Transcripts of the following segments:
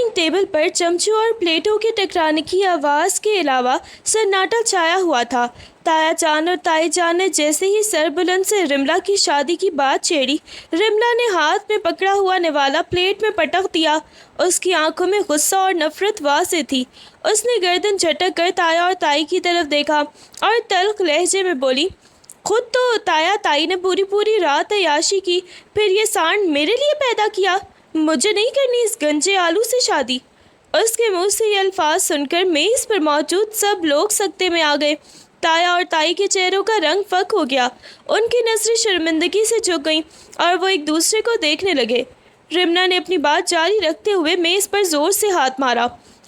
Dining table پر چمچوں اور پلیٹوں کے ٹکرانے کی آواز کے علاوہ سناٹا چھایا ہوا تھا۔ تایا جان اور تائی جان نے جیسے ہی سر بلند سے رملا کی شادی کی بات چھیڑی، رملا نے ہاتھ میں پکڑا ہوا نوالا پلیٹ میں پٹک دیا۔ اس کی آنکھوں میں غصہ اور نفرت واضح تھی۔ اس نے گردن جھٹک کر تایا اور تائی کی طرف دیکھا اور تلخ لہجے میں بولی، خود تو تایا تائی نے پوری رات عیاشی کی، پھر یہ سانڈ میرے لیے پیدا کیا؟ مجھے نہیں کرنی اس گنجے آلو سے شادی۔ اس کے منہ سے یہ الفاظ سن کر میز پر موجود سب لوگ سکتے میں آ گئے۔ تایا اور تائی کے چہروں کا رنگ فک ہو گیا، ان کی نظریں شرمندگی سے جھک گئیں اور وہ ایک دوسرے کو دیکھنے لگے۔ رملا نے اپنی بات جاری رکھتے ہوئے میز پر زور سے ہاتھ مارا۔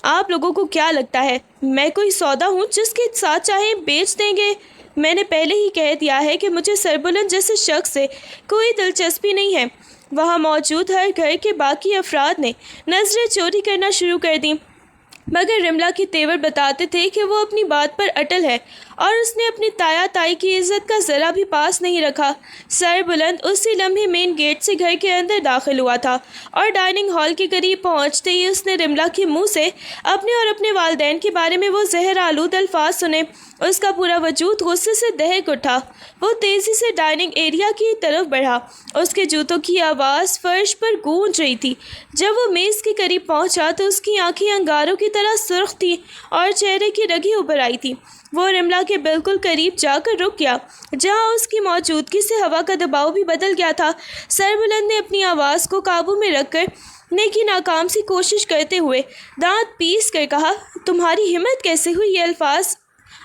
آپ لوگوں کو کیا لگتا ہے میں کوئی سودا ہوں جس کے ساتھ چاہیں بیچ دیں گے؟ میں نے پہلے ہی کہہ دیا ہے کہ مجھے سربلند جیسے شخص سے کوئی دلچسپی نہیں ہے۔ وہاں موجود ہر گھر کے باقی افراد نے نظریں چوری کرنا شروع کر دیں، مگر رملا کی تیور بتاتے تھے کہ وہ اپنی بات پر اٹل ہے اور اس نے اپنی تایا تائی کی عزت کا ذرا بھی پاس نہیں رکھا۔ سر بلند اسی لمحے مین گیٹ سے گھر کے اندر داخل ہوا تھا اور ڈائننگ ہال کے قریب پہنچتے ہی اس نے رملا کے منہ سے اپنے اور اپنے والدین کے بارے میں وہ زہر آلود الفاظ سنے۔ اس کا پورا وجود غصے سے دہک اٹھا۔ وہ تیزی سے ڈائننگ ایریا کی طرف بڑھا۔ اس کے جوتوں کی آواز فرش پر گونج رہی تھی۔ جب وہ میز کے قریب پہنچا تو اس کی آنکھیں انگاروں کی طرح سرخ تھیں اور چہرے کی رگیں ابھر آئی تھی۔ وہ رملا کے بالکل قریب جا کر رک گیا، جہاں اس کی موجودگی سے ہوا کا دباؤ بھی بدل گیا تھا۔ سربلند نے اپنی آواز کو قابو میں رکھ کر نیکی ناکام سی کوشش کرتے ہوئے دانت پیس کر کہا، تمہاری ہمت کیسے ہوئی یہ الفاظ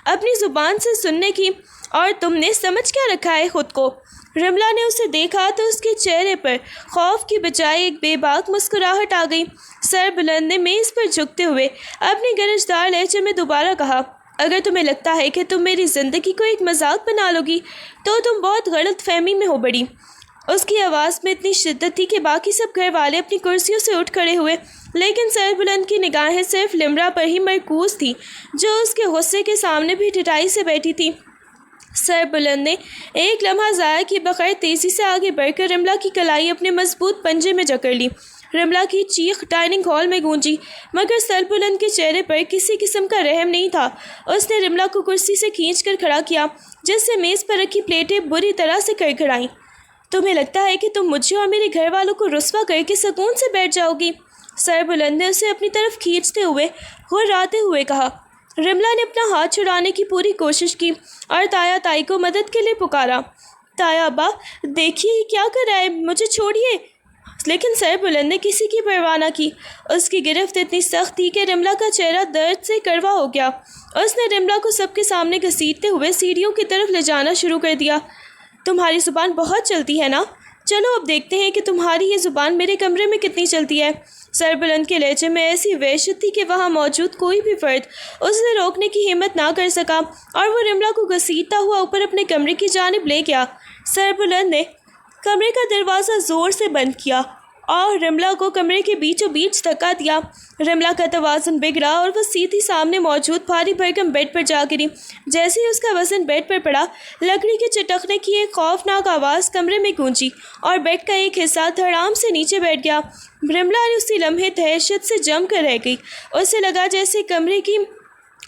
اپنی زبان سے سننے کی، اور تم نے سمجھ کیا رکھا ہے خود کو؟ رملا نے اسے دیکھا تو اس کے چہرے پر خوف کی بجائے ایک بے باک مسکراہٹ آ گئی۔ سر بلند نے میز پر جھکتے ہوئے اپنے گرجدار لہجے میں دوبارہ کہا، اگر تمہیں لگتا ہے کہ تم میری زندگی کو ایک مذاق بنا لو گی تو تم بہت غلط فہمی میں ہو بڑی۔ اس کی آواز میں اتنی شدت تھی کہ باقی سب گھر والے اپنی کرسیوں سے اٹھ کھڑے ہوئے، لیکن سر بلند کی نگاہیں صرف لمرا پر ہی مرکوز تھی، جو اس کے غصے کے سامنے بھی ڈٹائی سے بیٹھی تھی۔ سر بلند نے ایک لمحہ ضائع کیے بغیر تیزی سے آگے بڑھ کر رملا کی کلائی اپنے مضبوط پنجے میں جکڑ لی۔ رملا کی چیخ ڈائننگ ہال میں گونجی، مگر سر بلند کے چہرے پر کسی قسم کا رحم نہیں تھا۔ اس نے رملا کو کرسی سے کھینچ کر کھڑا کیا، جس سے میز پر رکھی پلیٹیں بری طرح سے کڑکھڑائیں۔ تمہیں لگتا ہے کہ تم مجھے اور میرے گھر والوں کو رسوا کر کے سکون سے بیٹھ جاؤ گی؟ سر بلند نے اسے اپنی طرف کھینچتے ہوئے غراتے ہوئے کہا۔ رملا نے اپنا ہاتھ چھڑانے کی پوری کوشش کی اور تایا تائی کو مدد کے لیے پکارا، تایا ابا دیکھیے کیا کر رہا ہے، مجھے چھوڑیے۔ لیکن سر بلند نے کسی کی پرواہ نہ کی۔ اس کی گرفت اتنی سخت تھی کہ رملا کا چہرہ درد سے کڑوا ہو گیا۔ اس نے رملا کو سب کے سامنے گھسیٹتے ہوئے سیڑھیوں کی طرف لے جانا شروع کر دیا۔ تمہاری زبان بہت چلتی ہے نا؟ چلو اب دیکھتے ہیں کہ تمہاری یہ زبان میرے کمرے میں کتنی چلتی ہے۔ سر بلند کے لہجے میں ایسی وحشت تھی کہ وہاں موجود کوئی بھی فرد اسے روکنے کی ہمت نہ کر سکا، اور وہ رملا کو گھسیٹتا ہوا اوپر اپنے کمرے کی جانب لے گیا۔ سر بلند نے کمرے کا دروازہ زور سے بند کیا اور رملا کو کمرے کے بیچوں بیچ دھکا دیا۔ رملا کا توازن بگڑا اور وہ سیدھی سامنے موجود بھاری بھرکم بیڈ پر جا گری۔ جیسے ہی اس کا وزن بیڈ پر پڑا، لکڑی کے چٹکنے کی ایک خوفناک آواز کمرے میں گونجی اور بیڈ کا ایک حصہ دھڑام سے نیچے بیٹھ گیا۔ رملا اسی لمحے دہشت سے جم کر رہ گئی۔ اسے لگا جیسے کمرے کی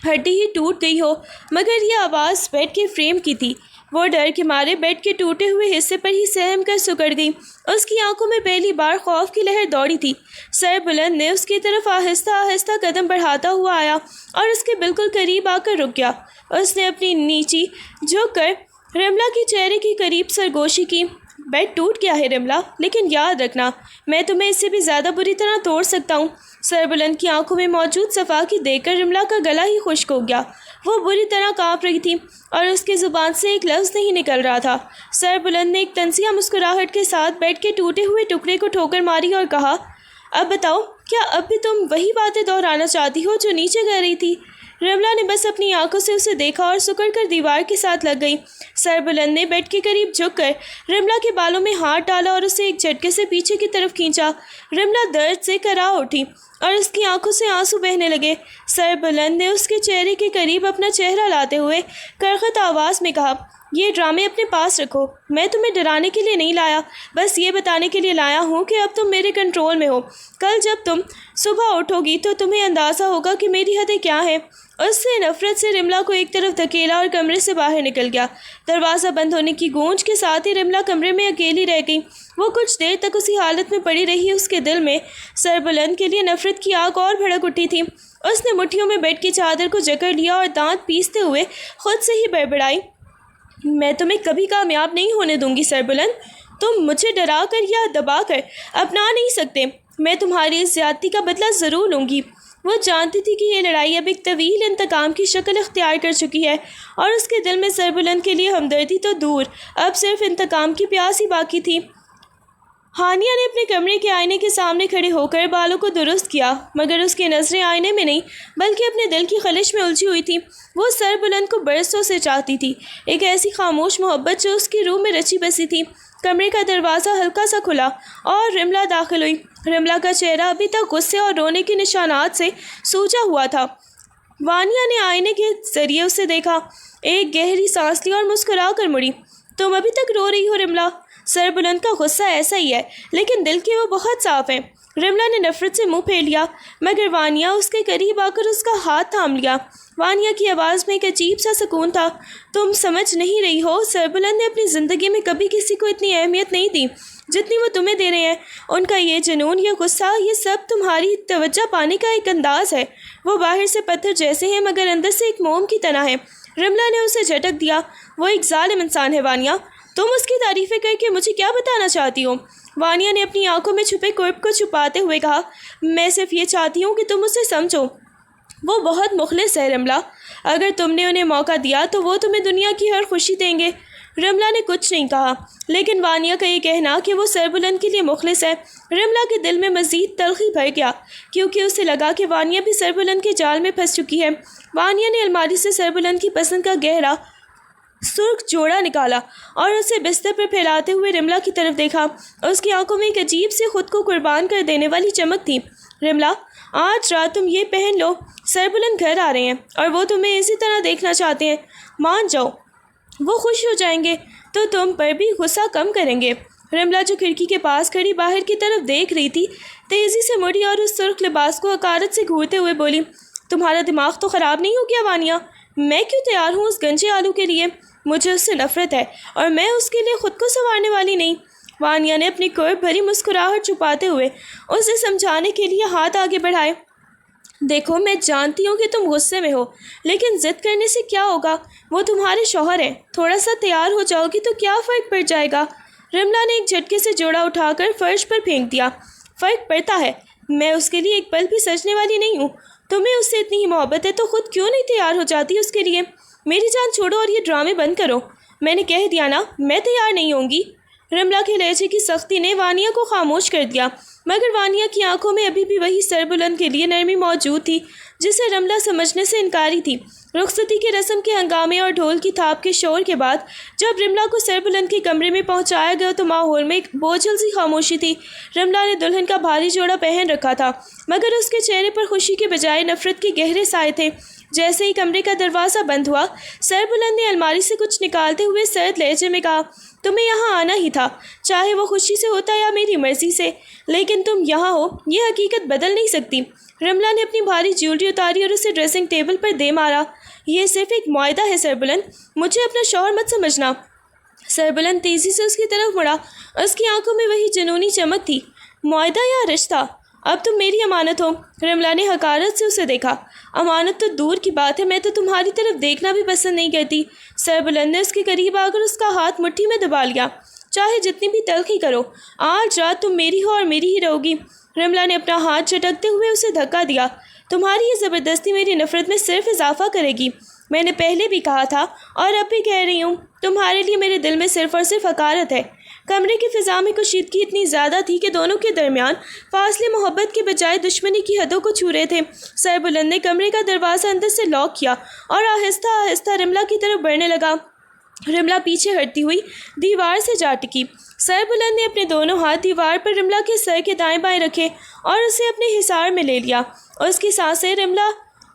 ہڈی ہی ٹوٹ گئی ہو، مگر یہ آواز بیڈ کے فریم کی تھی۔ وہ ڈر کے مارے بیڈ کے ٹوٹے ہوئے حصے پر ہی سہم کر سکڑ گئی۔ اس کی آنکھوں میں پہلی بار خوف کی لہر دوڑی تھی۔ سر بلند نے اس کی طرف آہستہ آہستہ قدم بڑھاتا ہوا آیا اور اس کے بالکل قریب آ کر رک گیا۔ اس نے اپنی نیچی جھک کر رملا کے چہرے کے قریب سرگوشی کی۔ بیڈ ٹوٹ گیا ہے رملا، لیکن یاد رکھنا میں تمہیں اس سے بھی زیادہ بری طرح توڑ سکتا ہوں۔ سر بلند کی آنکھوں میں موجود صفا کی دیکھ کر رملا کا گلا ہی خشک ہو گیا۔ وہ بری طرح کانپ رہی تھی اور اس کی زبان سے ایک لفظ نہیں نکل رہا تھا۔ سر بلند نے ایک طنزیہ مسکراہٹ کے ساتھ بیڈ کے ٹوٹے ہوئے ٹکڑے کو ٹھوکر ماری اور کہا، اب بتاؤ کیا اب بھی تم وہی باتیں دہرانا چاہتی ہو جو نیچے کر رہی تھی؟ رملا نے بس اپنی آنکھوں سے اسے دیکھا اور سکڑ کر دیوار کے ساتھ لگ گئی۔ سر بلند نے بیڈ کے قریب جھک کر رملا کے بالوں میں ہاتھ ڈالا اور اسے ایک جھٹکے سے پیچھے کی طرف کھینچا۔ رملا درد سے کرا اٹھی اور اس کی آنکھوں سے آنسو بہنے لگے۔ سربلند نے اس کے چہرے کے قریب اپنا چہرہ لاتے ہوئے کرخت آواز میں کہا، یہ ڈرامے اپنے پاس رکھو، میں تمہیں ڈرانے کے لیے نہیں لایا، بس یہ بتانے کے لیے لایا ہوں کہ اب تم میرے کنٹرول میں ہو۔ کل جب تم صبح اٹھو گی تو تمہیں اندازہ ہوگا کہ میری حدیں کیا ہیں۔ اس سے نفرت سے رملا کو ایک طرف دھکیلا اور کمرے سے باہر نکل گیا۔ دروازہ بند ہونے کی گونج کے ساتھ ہی رملا کمرے میں اکیلی رہ گئی۔ وہ کچھ دیر تک اسی حالت میں پڑی رہی۔ اس کے دل میں سربلند کے لیے نفرت کی آگ اور بھڑک اٹھی تھی۔ اس نے مٹھیوں میں بیڈ کی چادر کو جکڑ لیا اور دانت پیستے ہوئے خود سے ہی بڑبڑائی، میں تمہیں کبھی کامیاب نہیں ہونے دوں گی سربلند، تم مجھے ڈرا کر یا دبا کر اپنا نہیں سکتے، میں تمہاری اس زیادتی کا بدلہ ضرور لوں گی۔ وہ جانتی تھی کہ یہ لڑائی اب ایک طویل انتقام کی شکل اختیار کر چکی ہے اور اس کے دل میں سربلند کے لیے ہمدردی تو دور، اب صرف انتقام کی پیاس ہی باقی تھی۔ ہانیہ نے اپنے کمرے کے آئینے کے سامنے کھڑے ہو کر بالوں کو درست کیا، مگر اس کی نظریں آئینے میں نہیں بلکہ اپنے دل کی خلش میں الجھی ہوئی تھی۔ وہ سربلند کو برسوں سے چاہتی تھی، ایک ایسی خاموش محبت جو اس کی روح میں رچی بسی تھی۔ کمرے کا دروازہ ہلکا سا کھلا اور رملا داخل ہوئی۔ رملا کا چہرہ ابھی تک غصے اور رونے کے نشانات سے سوجا ہوا تھا۔ وانیہ نے آئینے کے ذریعے اسے دیکھا، ایک گہری سانس لی اور مسکرا کر مڑی۔ تم ابھی تک رو رہی ہو رملا؟ سربلند کا غصہ ایسا ہی ہے، لیکن دل کے وہ بہت صاف ہیں۔ رملا نے نفرت سے منہ پھیر لیا، مگر وانیہ اس کے قریب آ کر اس کا ہاتھ تھام لیا۔ وانیہ کی آواز میں ایک عجیب سا سکون تھا۔ تم سمجھ نہیں رہی ہو، سربلند نے اپنی زندگی میں کبھی کسی کو اتنی اہمیت نہیں دی جتنی وہ تمہیں دے رہے ہیں۔ ان کا یہ جنون، یہ غصہ، یہ سب تمہاری توجہ پانے کا ایک انداز ہے۔ وہ باہر سے پتھر جیسے ہیں مگر اندر سے ایک موم کی طرح ہے۔ رملا نے اسے جھٹک دیا، وہ ایک ظالم انسان ہے وانیہ، تم اس کی تعریفیں کر کے مجھے کیا بتانا چاہتی ہو؟ وانیہ نے اپنی آنکھوں میں چھپے کرب کو چھپاتے ہوئے کہا، میں صرف یہ چاہتی ہوں کہ تم اسے سمجھو، وہ بہت مخلص ہے رملا، اگر تم نے انہیں موقع دیا تو وہ تمہیں دنیا کی ہر خوشی دیں گے۔ رملا نے کچھ نہیں کہا، لیکن وانیہ کا یہ کہنا کہ وہ سربلند کے لیے مخلص ہے، رملا کے دل میں مزید تلخی بھر گیا، کیونکہ اسے لگا کہ وانیہ بھی سربلند کے جال میں پھنس چکی ہے۔ وانیہ نے الماری سے سربلند کی پسند کا گہرا سرخ جوڑا نکالا اور اسے بستر پر پھیلاتے ہوئے رملا کی طرف دیکھا۔ اس کی آنکھوں میں ایک عجیب سے خود کو قربان کر دینے والی چمک تھی۔ رملا، آج رات تم یہ پہن لو، سربلند گھر آ رہے ہیں اور وہ تمہیں اسی طرح دیکھنا چاہتے ہیں، مان جاؤ، وہ خوش ہو جائیں گے تو تم پر بھی غصہ کم کریں گے۔ رملا جو کھڑکی کے پاس کھڑی باہر کی طرف دیکھ رہی تھی، تیزی سے مڑی اور اس سرخ لباس کو حقارت سے گھورتے ہوئے بولی، تمہارا دماغ تو خراب نہیں ہو گیا وانیہ؟ میں کیوں تیار ہوں اس گنجے آلو کے لیے؟ مجھے اس سے نفرت ہے اور میں اس کے لیے خود کو سنوارنے والی نہیں۔ وانیہ نے اپنی کرب بھری مسکراہٹ چھپاتے ہوئے اسے سمجھانے کے لیے ہاتھ آگے بڑھائے، دیکھو میں جانتی ہوں کہ تم غصے میں ہو، لیکن ضد کرنے سے کیا ہوگا، وہ تمہارے شوہر ہیں، تھوڑا سا تیار ہو جاؤ گی تو کیا فرق پڑ جائے گا؟ رملا نے ایک جھٹکے سے جوڑا اٹھا کر فرش پر پھینک دیا، فرق پڑتا ہے، میں اس کے لیے ایک پل بھی سجنے والی نہیں ہوں، تمہیں اس سے اتنی ہی محبت ہے تو خود کیوں نہیں تیار ہو جاتی اس کے لیے؟ میری جان چھوڑو اور یہ ڈرامے بند کرو، میں نے کہہ دیا نا میں تیار نہیں ہوں گی۔ رملا کے لہجے کی سختی نے وانیہ کو خاموش کر دیا، مگر وانیہ کی آنکھوں میں ابھی بھی وہی سربلند کے لیے نرمی موجود تھی جسے رملا سمجھنے سے انکاری تھی۔ رخصتی کے رسم کے ہنگامے اور ڈھول کی تھاپ کے شور کے بعد جب رملا کو سربلند کے کمرے میں پہنچایا گیا تو ماحول میں ایک بوجھل سی خاموشی تھی۔ رملا نے دلہن کا بھاری جوڑا پہن رکھا تھا، مگر اس کے چہرے پر خوشی کے بجائے نفرت کے گہرے سائے تھے۔ جیسے ہی کمرے کا دروازہ بند ہوا، سربلند نے الماری سے کچھ نکالتے ہوئے سرد لہجے میں کہا، تمہیں یہاں آنا ہی تھا، چاہے وہ خوشی سے ہوتا یا میری مرضی سے، لیکن تم یہاں ہو یہ حقیقت بدل نہیں سکتی۔ رملا نے اپنی بھاری جیولری اتاری اور اسے ڈریسنگ ٹیبل پر دے مارا، یہ صرف ایک معاہدہ ہے سربلند، مجھے اپنا شوہر مت سمجھنا۔ سربلند تیزی سے اس کی طرف مڑا، اس کی آنکھوں میں وہی جنونی چمک تھی۔ معاہدہ یا رشتہ؟ اب تم میری امانت ہو۔ رملا نے حقارت سے اسے دیکھا، امانت تو دور کی بات ہے، میں تو تمہاری طرف دیکھنا بھی پسند نہیں کرتی۔ سربلند نے اس کے قریب آ کر اس کا ہاتھ مٹھی میں دبا لیا، چاہے جتنی بھی تلخی کرو، آج رات تم میری ہو اور میری ہی رہو گی۔ رملا نے اپنا ہاتھ جھٹکتے ہوئے اسے دھکا دیا، تمہاری یہ زبردستی میری نفرت میں صرف اضافہ کرے گی۔ میں نے پہلے بھی کہا تھا اور اب بھی کہہ رہی ہوں، تمہارے لیے میرے دل میں صرف اور صرف حقارت ہے۔ کمرے کی فضا میں کشیدگی اتنی زیادہ تھی کہ دونوں کے درمیان فاصلے محبت کے بجائے دشمنی کی حدوں کو چھو رہے تھے۔ سربلند نے کمرے کا دروازہ اندر سے لاک کیا اور آہستہ آہستہ رملا کی طرف بڑھنے لگا۔ رملا پیچھے ہٹتی ہوئی دیوار سے جا ٹکی۔ سربلند نے اپنے دونوں ہاتھ دیوار پر رملا کے سر کے دائیں بائیں رکھے اور اسے اپنے حصار میں لے لیا۔ اس کی سانسیں رملا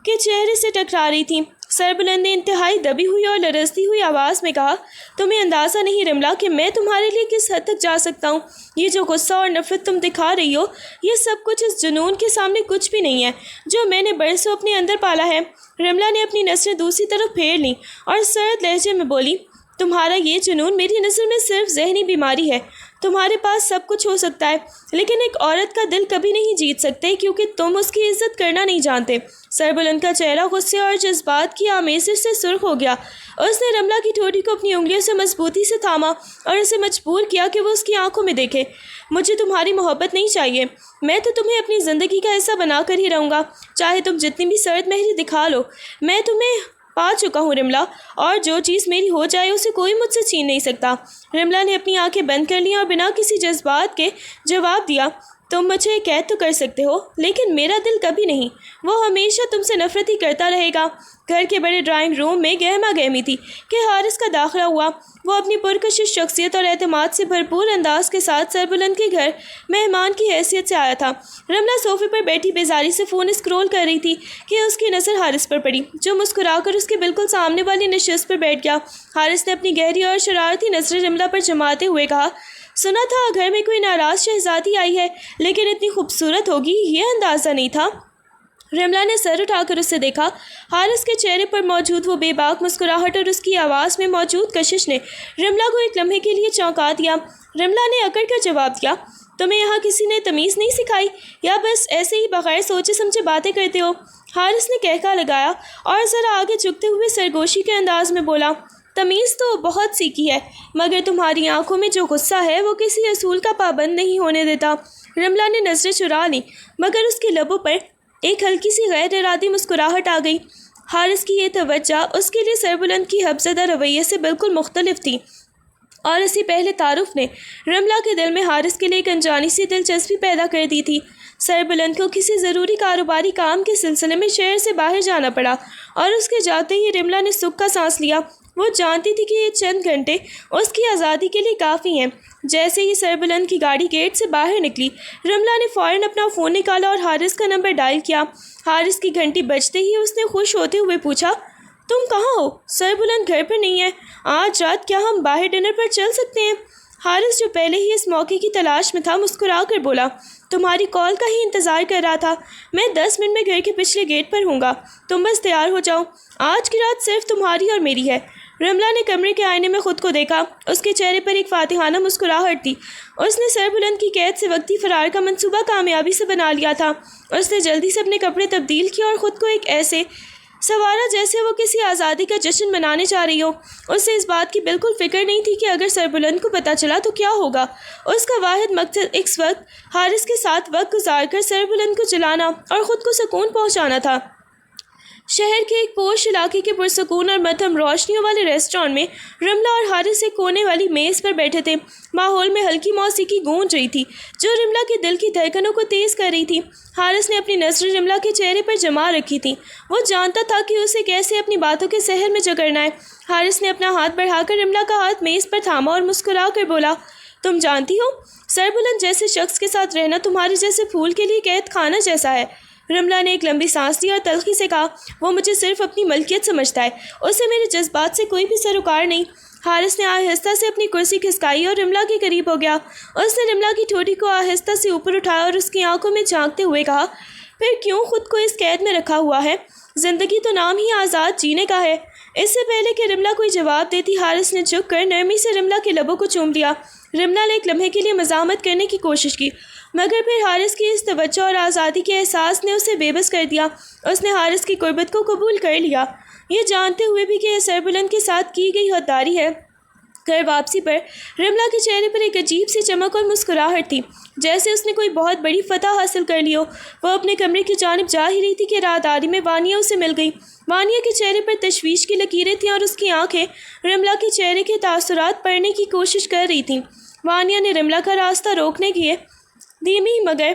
کے چہرے سے ٹکرا رہی تھیں۔ سربلند نے انتہائی دبی ہوئی اور لرزتی ہوئی آواز میں کہا، تمہیں اندازہ نہیں رملا کہ میں تمہارے لیے کس حد تک جا سکتا ہوں۔ یہ جو غصہ اور نفرت تم دکھا رہی ہو، یہ سب کچھ اس جنون کے سامنے کچھ بھی نہیں ہے جو میں نے برسوں اپنے اندر پالا ہے۔ رملا نے اپنی نظریں دوسری طرف پھیر لیں اور سرد لہجے میں بولی، تمہارا یہ جنون میری نظر میں صرف ذہنی بیماری ہے۔ تمہارے پاس سب کچھ ہو سکتا ہے لیکن ایک عورت کا دل کبھی نہیں جیت سکتے کیونکہ تم اس کی عزت کرنا نہیں جانتے۔ سربلند کا چہرہ غصے اور جذبات کی آمیزش سے سرخ ہو گیا۔ اس نے رملا کی ٹھوٹی کو اپنی انگلیوں سے مضبوطی سے تھاما اور اسے مجبور کیا کہ وہ اس کی آنکھوں میں دیکھے۔ مجھے تمہاری محبت نہیں چاہیے، میں تو تمہیں اپنی زندگی کا حصہ بنا کر ہی رہوں گا، چاہے تم جتنی بھی سرد مہری دکھا لو۔ میں تمہیں پا چکا ہوں رملا، اور جو چیز میری ہو جائے اسے کوئی مجھ سے چھین نہیں سکتا۔ رملا نے اپنی آنکھیں بند کر لیں اور بنا کسی جذبات کے جواب دیا، تم مجھے قید تو کر سکتے ہو لیکن میرا دل کبھی نہیں، وہ ہمیشہ تم سے نفرت ہی کرتا رہے گا۔ گھر کے بڑے ڈرائنگ روم میں گہما گہمی تھی کہ حارث کا داخلہ ہوا۔ وہ اپنی پرکشش شخصیت اور اعتماد سے بھرپور انداز کے ساتھ سربلند کے گھر مہمان کی حیثیت سے آیا تھا۔ رملا صوفے پر بیٹھی بیزاری سے فون اسکرول کر رہی تھی کہ اس کی نظر حارث پر پڑی، جو مسکرا کر اس کے بالکل سامنے والی نشست پر بیٹھ گیا۔ حارث نے اپنی گہری اور شرارتی نظریں رملا پر جماتے ہوئے کہا، سنا تھا گھر میں کوئی ناراض شہزادی آئی ہے لیکن اتنی خوبصورت ہوگی یہ اندازہ نہیں تھا۔ رملا نے سر اٹھا کر اسے دیکھا۔ حارث کے چہرے پر موجود وہ بے باک مسکراہٹ اور اس کی آواز میں موجود کشش نے رملا کو ایک لمحے کے لیے چونکا دیا۔ رملا نے اکڑ کر جواب دیا، تمہیں یہاں کسی نے تمیز نہیں سکھائی یا بس ایسے ہی بغیر سوچے سمجھے باتیں کرتے ہو؟ حارث نے کہکا لگایا اور ذرا آگے جھکتے ہوئے سرگوشی کے انداز میں بولا، تمیز تو بہت سیکھی ہے مگر تمہاری آنکھوں میں جو غصہ ہے وہ کسی اصول کا پابند نہیں ہونے دیتا۔ رملا نے نظریں چرا لیں مگر اس کے لبوں پر ایک ہلکی سی غیر ارادی مسکراہٹ آ گئی۔ حارث کی یہ توجہ اس کے لیے سربلند کی حفظدہ رویے سے بالکل مختلف تھی، اور اسی پہلے تعارف نے رملا کے دل میں حارث کے لیے ایک انجانی سی دلچسپی پیدا کر دی تھی۔ سربلند کو کسی ضروری کاروباری کام کے سلسلے میں شہر سے باہر جانا پڑا اور اس کے جاتے ہی رملا نے سکھ کا سانس لیا۔ وہ جانتی تھی کہ یہ چند گھنٹے اس کی آزادی کے لیے کافی ہیں۔ جیسے ہی سربلند کی گاڑی گیٹ سے باہر نکلی، رملا نے فوراً اپنا فون نکالا اور حارث کا نمبر ڈائل کیا۔ حارث کی گھنٹی بجتے ہی اس نے خوش ہوتے ہوئے پوچھا، تم کہاں ہو؟ سربلند گھر پر نہیں ہے، آج رات کیا ہم باہر ڈنر پر چل سکتے ہیں؟ حارث جو پہلے ہی اس موقع کی تلاش میں تھا مسکرا کر بولا، تمہاری کال کا ہی انتظار کر رہا تھا، میں 10 منٹ میں گھر کے پچھلے گیٹ پر ہوں گا، تم بس تیار ہو جاؤ، آج کی رات صرف تمہاری اور میری ہے۔ رملا نے کمرے کے آئینے میں خود کو دیکھا، اس کے چہرے پر ایک فاتحانہ مسکراہٹ تھی۔ اس نے سربلند کی قید سے وقتی فرار کا منصوبہ کامیابی سے بنا لیا تھا۔ اس نے جلدی سے اپنے کپڑے تبدیل کیے اور خود کو ایک ایسے سنوارا جیسے وہ کسی آزادی کا جشن منانے جا رہی ہو۔ اسے اس بات کی بالکل فکر نہیں تھی کہ اگر سربلند کو پتہ چلا تو کیا ہوگا۔ اس کا واحد مقصد اس وقت حارث کے ساتھ وقت گزار کر سربلند کو جلانا اور خود کو سکون پہنچانا تھا۔ شہر کے ایک پوش علاقے کے پرسکون اور مدھم روشنیوں والے ریسٹورانٹ میں رملا اور حارث ایک کونے والی میز پر بیٹھے تھے۔ ماحول میں ہلکی موسیقی گونج رہی تھی جو رملا کے دل کی دھڑکنوں کو تیز کر رہی تھی۔ حارث نے اپنی نظریں رملا کے چہرے پر جما رکھی تھیں۔ وہ جانتا تھا کہ اسے کیسے اپنی باتوں کے سحر میں جکڑنا ہے۔ حارث نے اپنا ہاتھ بڑھا کر رملا کا ہاتھ میز پر تھاما اور مسکرا کر بولا، تم جانتی ہو سربلند جیسے شخص کے ساتھ رہنا تمہارے جیسے پھول کے لیے قید خانہ جیسا ہے۔ رملا نے ایک لمبی سانس لی اور تلخی سے کہا، وہ مجھے صرف اپنی ملکیت سمجھتا ہے، اسے میرے جذبات سے کوئی بھی سروکار نہیں۔ حارث نے آہستہ سے اپنی کرسی کھسکائی اور رملا کے قریب ہو گیا۔ اس نے رملا کی ٹھوٹی کو آہستہ سے اوپر اٹھایا اور اس کی آنکھوں میں جھانکتے ہوئے کہا، پھر کیوں خود کو اس قید میں رکھا ہوا ہے؟ زندگی تو نام ہی آزاد جینے کا ہے۔ اس سے پہلے کہ رملا کوئی جواب دیتی، حارث نے جھک کر نرمی سے رملا کے لبوں کو چوم لیا۔ رملا نے ایک لمحے کے لیے مزاحمت کرنے کی کوشش کی مگر پھر حارث کی اس توجہ اور آزادی کے احساس نے اسے بے بس کر دیا۔ اس نے حارث کی قربت کو قبول کر لیا، یہ جانتے ہوئے بھی کہ یہ سربلند کے ساتھ کی گئی غداری ہے۔ گھر واپسی پر رملا کے چہرے پر ایک عجیب سی چمک اور مسکراہٹ تھی، جیسے اس نے کوئی بہت بڑی فتح حاصل کر لی ہو۔ وہ اپنے کمرے کی جانب جا ہی رہی تھی کہ راہداری میں وانیہ اسے مل گئی۔ وانیہ کے چہرے پر تشویش کی لکیریں تھیں اور اس کی آنکھیں رملا کے چہرے کے تاثرات پڑھنے کی کوشش کر رہی تھیں۔ وانیہ نے رملا کا راستہ روکنے کی دھیمی مگر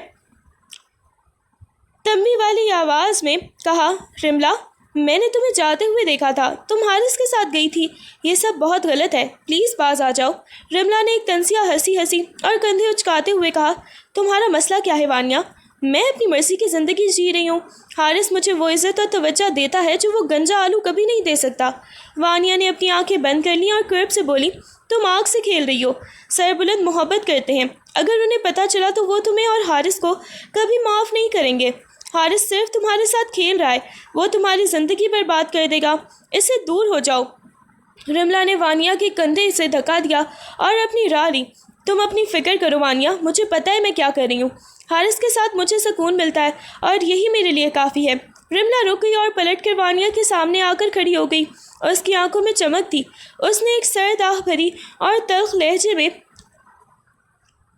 تنبیہ والی آواز میں کہا، رملا میں نے تمہیں جاتے ہوئے دیکھا تھا، تم حارث کے ساتھ گئی تھی، یہ سب بہت غلط ہے، پلیز باز آ جاؤ۔ رملا نے ایک طنزیہ ہنسی اور کندھے اچکاتے ہوئے کہا، تمہارا مسئلہ کیا ہے وانیہ؟ میں اپنی مرضی کی زندگی جی رہی ہوں، حارث مجھے وہ عزت اور توجہ دیتا ہے جو وہ گنجا آلو کبھی نہیں دے سکتا۔ وانیہ نے اپنی آنکھیں بند کر لیں اور کرب سے بولی، تم آگ سے کھیل رہی ہو، سربلند محبت کرتے ہیں، اگر انہیں پتہ چلا تو وہ تمہیں اور حارث کو کبھی معاف نہیں کریں گے۔ حارث صرف تمہارے ساتھ کھیل رہا ہے، وہ تمہاری زندگی برباد کر دے گا، اس سے دور ہو جاؤ۔ رملا نے وانیہ کے کندھے سے دھکا دیا اور اپنی راہ لی۔ تم اپنی فکر کرو وانیہ، مجھے پتہ ہے میں کیا کر رہی ہوں، حارث کے ساتھ مجھے سکون ملتا ہے اور یہی میرے لیے کافی ہے۔ رملا رک گئی اور پلٹ کر وانیہ کے سامنے آ کر کھڑی ہو گئی، اور اس کی آنکھوں میں چمک تھی۔ اس نے ایک سرد آہ بھری اور تلخ لہجے میں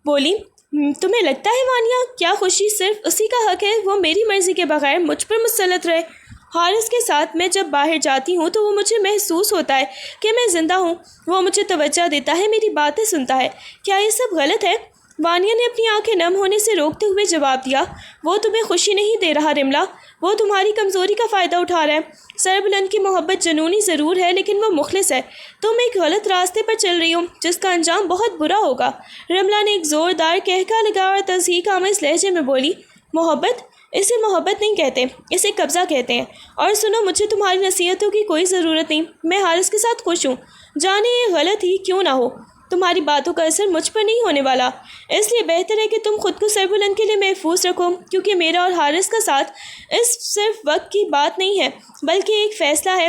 بولی، تمہیں لگتا ہے وانیہ کیا خوشی صرف اسی کا حق ہے وہ میری مرضی کے بغیر مجھ پر مسلط رہے؟ حارث کے ساتھ میں جب باہر جاتی ہوں تو وہ مجھے محسوس ہوتا ہے کہ میں زندہ ہوں، وہ مجھے توجہ دیتا ہے، میری باتیں سنتا ہے، کیا یہ سب غلط ہے؟ وانیہ نے اپنی آنکھیں نم ہونے سے روکتے ہوئے جواب دیا، وہ تمہیں خوشی نہیں دے رہا رملا، وہ تمہاری کمزوری کا فائدہ اٹھا رہا ہے۔ سربلند کی محبت جنونی ضرور ہے لیکن وہ مخلص ہے، تم ایک غلط راستے پر چل رہی ہو جس کا انجام بہت برا ہوگا۔ رملا نے ایک زوردار قہقہ لگا اور تصحیح آمیز لہجے میں بولی، محبت؟ اسے محبت نہیں کہتے، اسے قبضہ کہتے ہیں، اور سنو مجھے تمہاری نصیحتوں کی کوئی ضرورت نہیں، میں حارث کے ساتھ خوش ہوں، جانے یہ غلط ہی کیوں نہ ہو، تمہاری باتوں کا اثر مجھ پر نہیں ہونے والا، اس لیے بہتر ہے کہ تم خود کو سربلند کے لیے محفوظ رکھو، کیونکہ میرا اور حارث کا ساتھ اس صرف وقت کی بات نہیں ہے بلکہ ایک فیصلہ ہے۔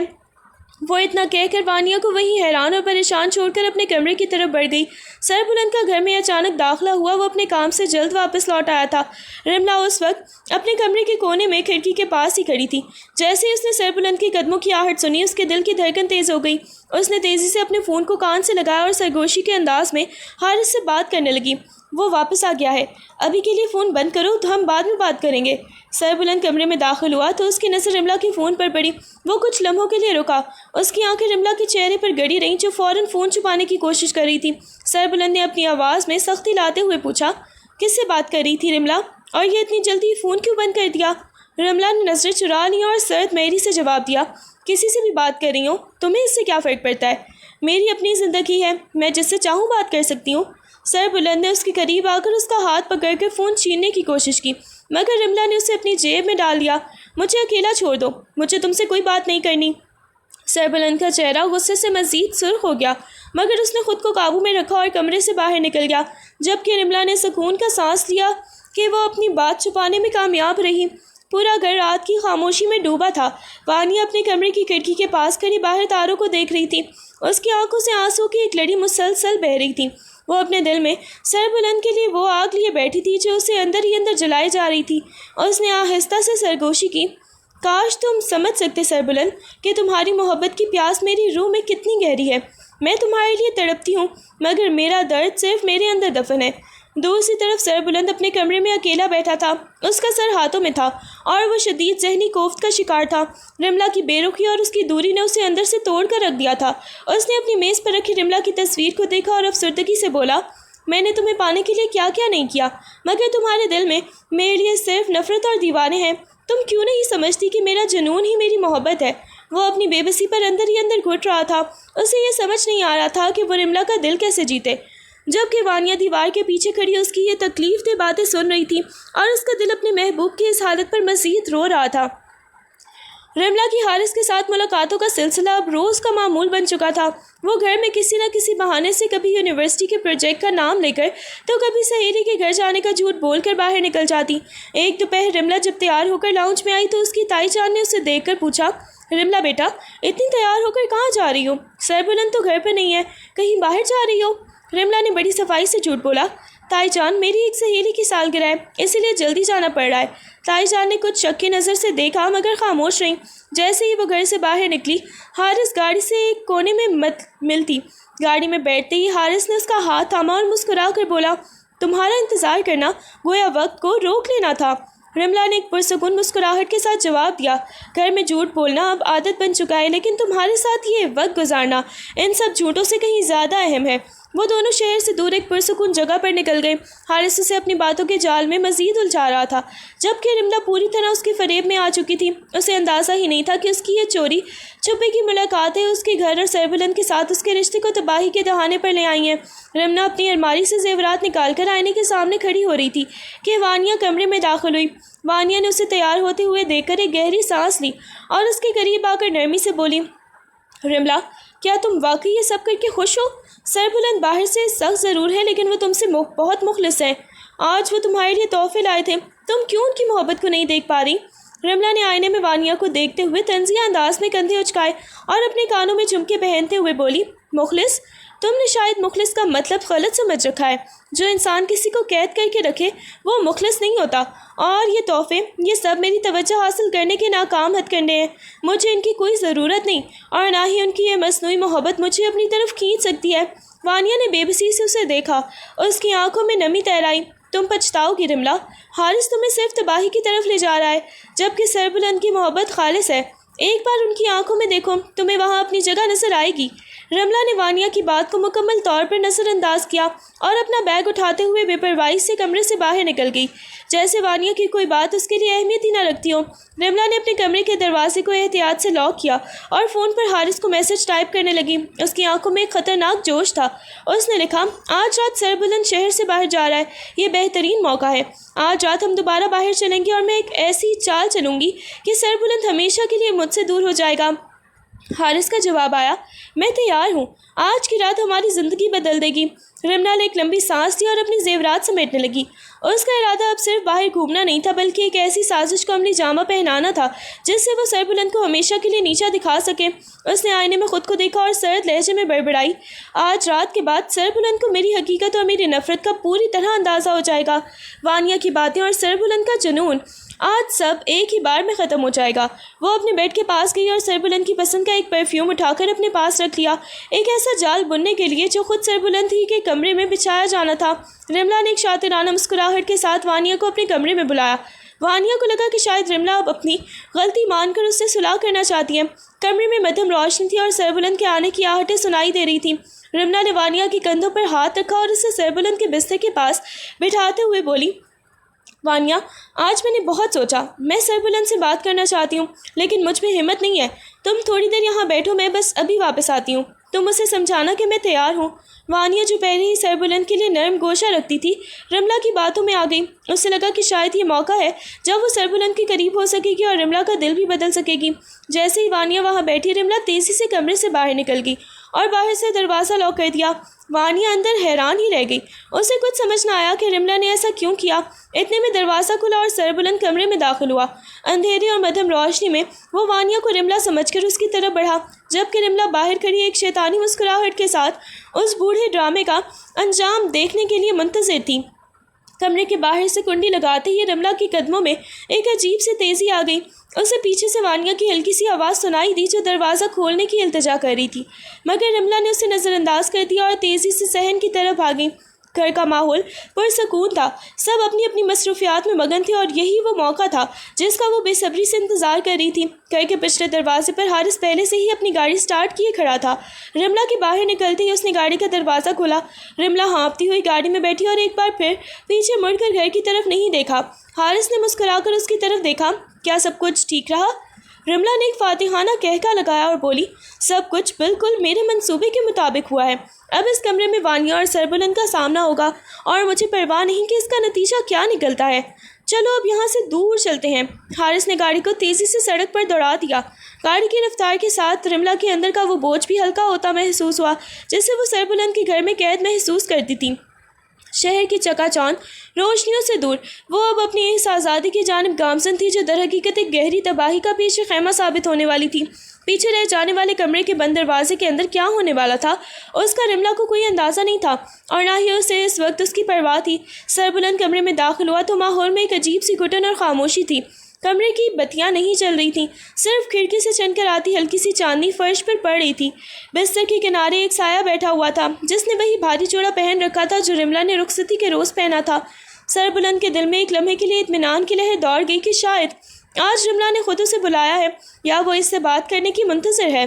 وہ اتنا کہہ کر وانیہ کو وہیں حیران اور پریشان چھوڑ کر اپنے کمرے کی طرف بڑھ گئی۔ سربلند کا گھر میں اچانک داخلہ ہوا، وہ اپنے کام سے جلد واپس لوٹ آیا تھا۔ رملا اس وقت اپنے کمرے کے کونے میں کھڑکی کے پاس ہی کھڑی تھی۔ جیسے ہی اس نے سربلند کی قدموں کی آہٹ سنی، اس کے دل کی دھڑکن تیز ہو گئی۔ اس نے تیزی سے اپنے فون کو کان سے لگایا اور سرگوشی کے انداز میں حارث سے بات کرنے لگی، وہ واپس آ گیا ہے، ابھی کے لیے فون بند کرو تو ہم بعد میں بات کریں گے۔ سربلند کمرے میں داخل ہوا تو اس کی نظر رملا کے فون پر پڑی، وہ کچھ لمحوں کے لیے رکا، اس کی آنکھیں رملا کے چہرے پر گڑی رہیں جو فوراً فون چھپانے کی کوشش کر رہی تھی۔ سربلند نے اپنی آواز میں سختی لاتے ہوئے پوچھا، کس سے بات کر رہی تھی رملا، اور یہ اتنی جلدی فون کیوں بند کر دیا؟ رملا نے نظریں چرا لیں اور سرد مہری سے جواب دیا، کسی سے بھی بات کر رہی ہوں، تمہیں اس سے کیا فرق پڑتا ہے؟ میری اپنی زندگی ہے، میں جس سے چاہوں بات کر سکتی ہوں۔ سربلند نے اس کے قریب آ کر اس کا ہاتھ پکڑ کر فون چھیننے کی کوشش کی، مگر رملا نے اسے اپنی جیب میں ڈال دیا۔ مجھے اکیلا چھوڑ دو، مجھے تم سے کوئی بات نہیں کرنی۔ سربلند کا چہرہ غصے سے مزید سرخ ہو گیا، مگر اس نے خود کو قابو میں رکھا اور کمرے سے باہر نکل گیا، جبکہ رملا نے سکون کا سانس لیا کہ وہ اپنی بات چھپانے میں کامیاب رہی۔ پورا گھر رات کی خاموشی میں ڈوبا تھا۔ وانیہ اپنے کمرے کی کھڑکی کے پاس کھڑی باہر تاروں کو دیکھ رہی تھی، اس کی آنکھوں سے آنسو کی ایک لڑی مسلسل بہہ رہی تھی۔ وہ اپنے دل میں سربلند کے لیے وہ آگ لیے بیٹھی تھی جو اسے اندر ہی اندر جلائی جا رہی تھی۔ اس نے آہستہ سے سرگوشی کی، کاش تم سمجھ سکتے سربلند کہ تمہاری محبت کی پیاس میری روح میں کتنی گہری ہے، میں تمہارے لیے تڑپتی ہوں، مگر میرا درد صرف میرے اندر دفن ہے۔ دوسری طرف سربلند اپنے کمرے میں اکیلا بیٹھا تھا، اس کا سر ہاتھوں میں تھا اور وہ شدید ذہنی کوفت کا شکار تھا۔ رملا کی بے رخی اور اس کی دوری نے اسے اندر سے توڑ کر رکھ دیا تھا۔ اس نے اپنی میز پر رکھی رملا کی تصویر کو دیکھا اور افسردگی سے بولا، میں نے تمہیں پانے کے لیے کیا کیا نہیں کیا، مگر تمہارے دل میں میرے لیے صرف نفرت اور دیوانے ہیں۔ تم کیوں نہیں سمجھتی کہ میرا جنون ہی میری محبت ہے؟ وہ اپنی بے بسی پر اندر ہی اندر گھٹ رہا تھا، اسے یہ سمجھ نہیں آ رہا تھا کہ وہ رملا کا دل کیسے جیتے، جبکہ وانیہ دیوار کے پیچھے کھڑی اس کی یہ تکلیف دہ باتیں سن رہی تھی اور اس کا دل اپنے محبوب کی اس حالت پر مزید رو رہا تھا۔ رملا کی حارث کے ساتھ ملاقاتوں کا سلسلہ اب روز کا معمول بن چکا تھا۔ وہ گھر میں کسی نہ کسی بہانے سے کبھی یونیورسٹی کے پروجیکٹ کا نام لے کر تو کبھی سہیلی کے گھر جانے کا جھوٹ بول کر باہر نکل جاتی۔ ایک دوپہر رملا جب تیار ہو کر لاؤنج میں آئی تو اس کی تائی جان نے اسے دیکھ کر پوچھا، رملا بیٹا اتنی تیار ہو کر کہاں جا رہی ہو؟ سربلند تو گھر پہ نہیں ہے، کہیں باہر جا رہی ہو؟ رملا نے بڑی صفائی سے جھوٹ بولا، تائی جان میری ایک سہیلی کی سالگرہ ہے، اسی لیے جلدی جانا پڑ رہا ہے۔ تائی جان نے کچھ شک کی نظر سے دیکھا مگر خاموش رہیں۔ جیسے ہی وہ گھر سے باہر نکلی، حارث گاڑی سے ایک کونے میں ملتی۔ گاڑی میں بیٹھتے ہی حارث نے اس کا ہاتھ تھاما اور مسکرا کر بولا، تمہارا انتظار کرنا گویا وقت کو روک لینا تھا۔ رملا نے ایک پرسکون مسکراہٹ کے ساتھ جواب دیا، گھر میں جھوٹ بولنا اب عادت بن چکا ہے، لیکن تمہارے ساتھ یہ وقت گزارنا ان سب جھوٹوں سے کہیں زیادہ اہم ہے۔ وہ دونوں شہر سے دور ایک پرسکون جگہ پر نکل گئے۔ حارث اسے اپنی باتوں کے جال میں مزید الجھا رہا تھا، جبکہ رملہ پوری طرح اس کے فریب میں آ چکی تھی۔ اسے اندازہ ہی نہیں تھا کہ اس کی یہ چوری چھپے کی ملاقاتیں اس کے گھر اور سربلند کے ساتھ اس کے رشتے کو تباہی کے دہانے پر لے آئی ہیں۔ رملہ اپنی الماری سے زیورات نکال کر آئینے کے سامنے کھڑی ہو رہی تھی کہ وانیہ کمرے میں داخل ہوئی۔ وانیہ نے اسے تیار ہوتے ہوئے دیکھ کر ایک گہری سانس لی اور اس کے قریب آ کر نرمی سے بولی، رملہ، کیا تم واقعی یہ سب کر کے خوش ہو؟ سربلند باہر سے سخت ضرور ہے، لیکن وہ تم سے بہت مخلص ہیں۔ آج وہ تمہارے لیے تحفے لائے تھے، تم کیوں ان کی محبت کو نہیں دیکھ پا رہی؟ رملہ نے آئینے میں وانیہ کو دیکھتے ہوئے طنزیہ انداز میں کندھے اچکائے اور اپنے کانوں میں جھمکے پہنتے ہوئے بولی، مخلص؟ تم نے شاید مخلص کا مطلب غلط سمجھ رکھا ہے۔ جو انسان کسی کو قید کر کے رکھے وہ مخلص نہیں ہوتا، اور یہ تحفے، یہ سب میری توجہ حاصل کرنے کے ناکام ہتھ کنڈے ہیں۔ مجھے ان کی کوئی ضرورت نہیں، اور نہ ہی ان کی یہ مصنوعی محبت مجھے اپنی طرف کھینچ سکتی ہے۔ وانیہ نے بے بسی سے اسے دیکھا، اس کی آنکھوں میں نمی تیر آئی۔ تم پچھتاؤ گی رملہ، حارث تمہیں صرف تباہی کی طرف لے جا رہا ہے، جبکہ سربلند کی محبت خالص ہے۔ ایک بار ان کی آنکھوں میں دیکھو، تمہیں وہاں اپنی جگہ نظر آئے گی۔ رملہ نے وانیہ کی بات کو مکمل طور پر نظر انداز کیا اور اپنا بیگ اٹھاتے ہوئے بے پرواہی سے کمرے سے باہر نکل گئی، جیسے وانیہ کی کوئی بات اس کے لیے اہمیت ہی نہ رکھتی ہو۔ رملہ نے اپنے کمرے کے دروازے کو احتیاط سے لاک کیا اور فون پر حارث کو میسج ٹائپ کرنے لگی۔ اس کی آنکھوں میں ایک خطرناک جوش تھا۔ اس نے لکھا، آج رات سربلند شہر سے باہر جا رہا ہے، یہ بہترین موقع ہے۔ آج رات ہم دوبارہ باہر چلیں گے اور میں ایک ایسی چال چلوں گی کہ سربلند ہمیشہ کے لیے مجھ سے دور ہو جائے گا۔ حارث کا جواب آیا، میں تیار ہوں، آج کی رات ہماری زندگی بدل دے گی۔ رملہ نے ایک لمبی سانس لی اور اپنی زیورات سمیٹنے لگی۔ اس کا ارادہ اب صرف باہر گھومنا نہیں تھا، بلکہ ایک ایسی سازش کو عملی جامہ پہنانا تھا جس سے وہ سربلند کو ہمیشہ کے لیے نیچا دکھا سکے۔ اس نے آئینے میں خود کو دیکھا اور سرد لہجے میں بڑبڑائی، آج رات کے بعد سربلند کو میری حقیقت اور میری نفرت کا پوری طرح اندازہ ہو جائے گا۔ وانیہ کی باتیں اور سربلند کا جنون، آج سب ایک ہی بار میں ختم ہو جائے گا۔ وہ اپنے بیڈ کے پاس گئی اور سربلند کی پسند کا ایک پرفیوم اٹھا کر اپنے پاس رکھ لیا، ایک ایسا جال بننے کے لیے جو خود سربلند ہی کے کمرے میں بچھایا جانا تھا۔ رملہ نے ایک شاطرانہ مسکراہٹ کے ساتھ وانیہ کو اپنے کمرے میں بلایا۔ وانیہ کو لگا کہ شاید رملہ اب اپنی غلطی مان کر اس سے صلح کرنا چاہتی ہے۔ کمرے میں مدھم روشنی تھی اور سربلند کے آنے کی آہٹیں سنائی دے رہی تھیں۔ رملہ نے وانیہ کے کندھوں پر ہاتھ رکھا اور اسے سربلند کے بستر کے پاس بٹھاتے ہوئے بولی، وانیہ، آج میں نے بہت سوچا، میں سربلند سے بات کرنا چاہتی ہوں، لیکن مجھ میں ہمت نہیں ہے۔ تم تھوڑی دیر یہاں بیٹھو، میں بس ابھی واپس آتی ہوں۔ تم اسے سمجھانا کہ میں تیار ہوں۔ وانیہ جو پہلے ہی سربلند کے لیے نرم گوشہ رکھتی تھی، رملہ کی باتوں میں آ گئی۔ اسے لگا کہ شاید یہ موقع ہے جب وہ سربلند کے قریب ہو سکے گی اور رملہ کا دل بھی بدل سکے گی۔ جیسے ہی وانیہ وہاں بیٹھی، رملہ تیزی سے کمرے سے باہر نکل گئی اور باہر سے دروازہ لاک کر دیا۔ وانیہ اندر حیران ہی رہ گئی۔ اسے کچھ سمجھ نہ آیا کہ رملہ نے ایسا کیوں کیا۔ اتنے میں دروازہ کھلا اور سربلند کمرے میں داخل ہوا۔ اندھیرے اور مدھم روشنی میں وہ وانیہ کو رملہ سمجھ کر اس کی طرف بڑھا، جبکہ رملہ باہر کھڑی ایک شیطانی مسکراہٹ کے ساتھ اس بوڑھے ڈرامے کا انجام دیکھنے کے لیے منتظر تھی۔ کمرے کے باہر سے کنڈی لگاتے ہی رملہ کے قدموں میں ایک عجیب سے تیزی آ گئی۔ اسے پیچھے سے وانیہ کی ہلکی سی آواز سنائی دی جو دروازہ کھولنے کی التجا کر رہی تھی، مگر رملہ نے اسے نظر انداز کر دیا اور تیزی سے صحن کی طرف بھاگی۔ گھر کا ماحول پرسکون تھا، سب اپنی اپنی مصروفیات میں مگن تھے اور یہی وہ موقع تھا جس کا وہ بے صبری سے انتظار کر رہی تھی۔ گھر کے پچھلے دروازے پر حارث پہلے سے ہی اپنی گاڑی سٹارٹ کیے کھڑا تھا۔ رملہ کے باہر نکلتے ہی اس نے گاڑی کا دروازہ کھولا۔ رملہ ہانپتی ہوئی گاڑی میں بیٹھی اور ایک بار پھر پیچھے مڑ کر گھر کی طرف نہیں دیکھا۔ حارث نے مسکرا کر اس کی طرف دیکھا، کیا سب کچھ ٹھیک رہا؟ رملہ نے ایک فاتحانہ کہکا لگایا اور بولی، سب کچھ بالکل میرے منصوبے کے مطابق ہوا ہے۔ اب اس کمرے میں وانیہ اور سربلند کا سامنا ہوگا اور مجھے پرواہ نہیں کہ اس کا نتیجہ کیا نکلتا ہے۔ چلو اب یہاں سے دور چلتے ہیں۔ حارث نے گاڑی کو تیزی سے سڑک پر دوڑا دیا۔ گاڑی کی رفتار کے ساتھ رملہ کے اندر کا وہ بوجھ بھی ہلکا ہوتا محسوس ہوا جسے وہ سربلند کے گھر میں قید محسوس کرتی تھی۔ شہر کی چکا چوند روشنیوں سے دور وہ اب اپنی اس آزادی کی جانب گامزن تھی جو در حقیقت ایک گہری تباہی کا پیش خیمہ ثابت ہونے والی تھی۔ پیچھے رہ جانے والے کمرے کے بند دروازے کے اندر کیا ہونے والا تھا اس کا رملہ کو کوئی اندازہ نہیں تھا، اور نہ ہی اسے اس وقت اس کی پرواہ تھی۔ سربلند کمرے میں داخل ہوا تو ماحول میں ایک عجیب سی گھٹن اور خاموشی تھی۔ کمرے کی بتیاں نہیں چل رہی تھیں، صرف کھڑکی سے چن کر آتی ہلکی سی چاندنی فرش پر پڑ رہی تھی۔ بستر کے کنارے ایک سایہ بیٹھا ہوا تھا جس نے وہی بھاری چوڑا پہن رکھا تھا جو رملہ نے رخصتی کے روز پہنا تھا۔ سربلند کے دل میں ایک لمحے کے لیے اطمینان کی لہر دوڑ گئی کہ شاید آج رملہ نے خود اسے بلایا ہے یا وہ اس سے بات کرنے کی منتظر ہے۔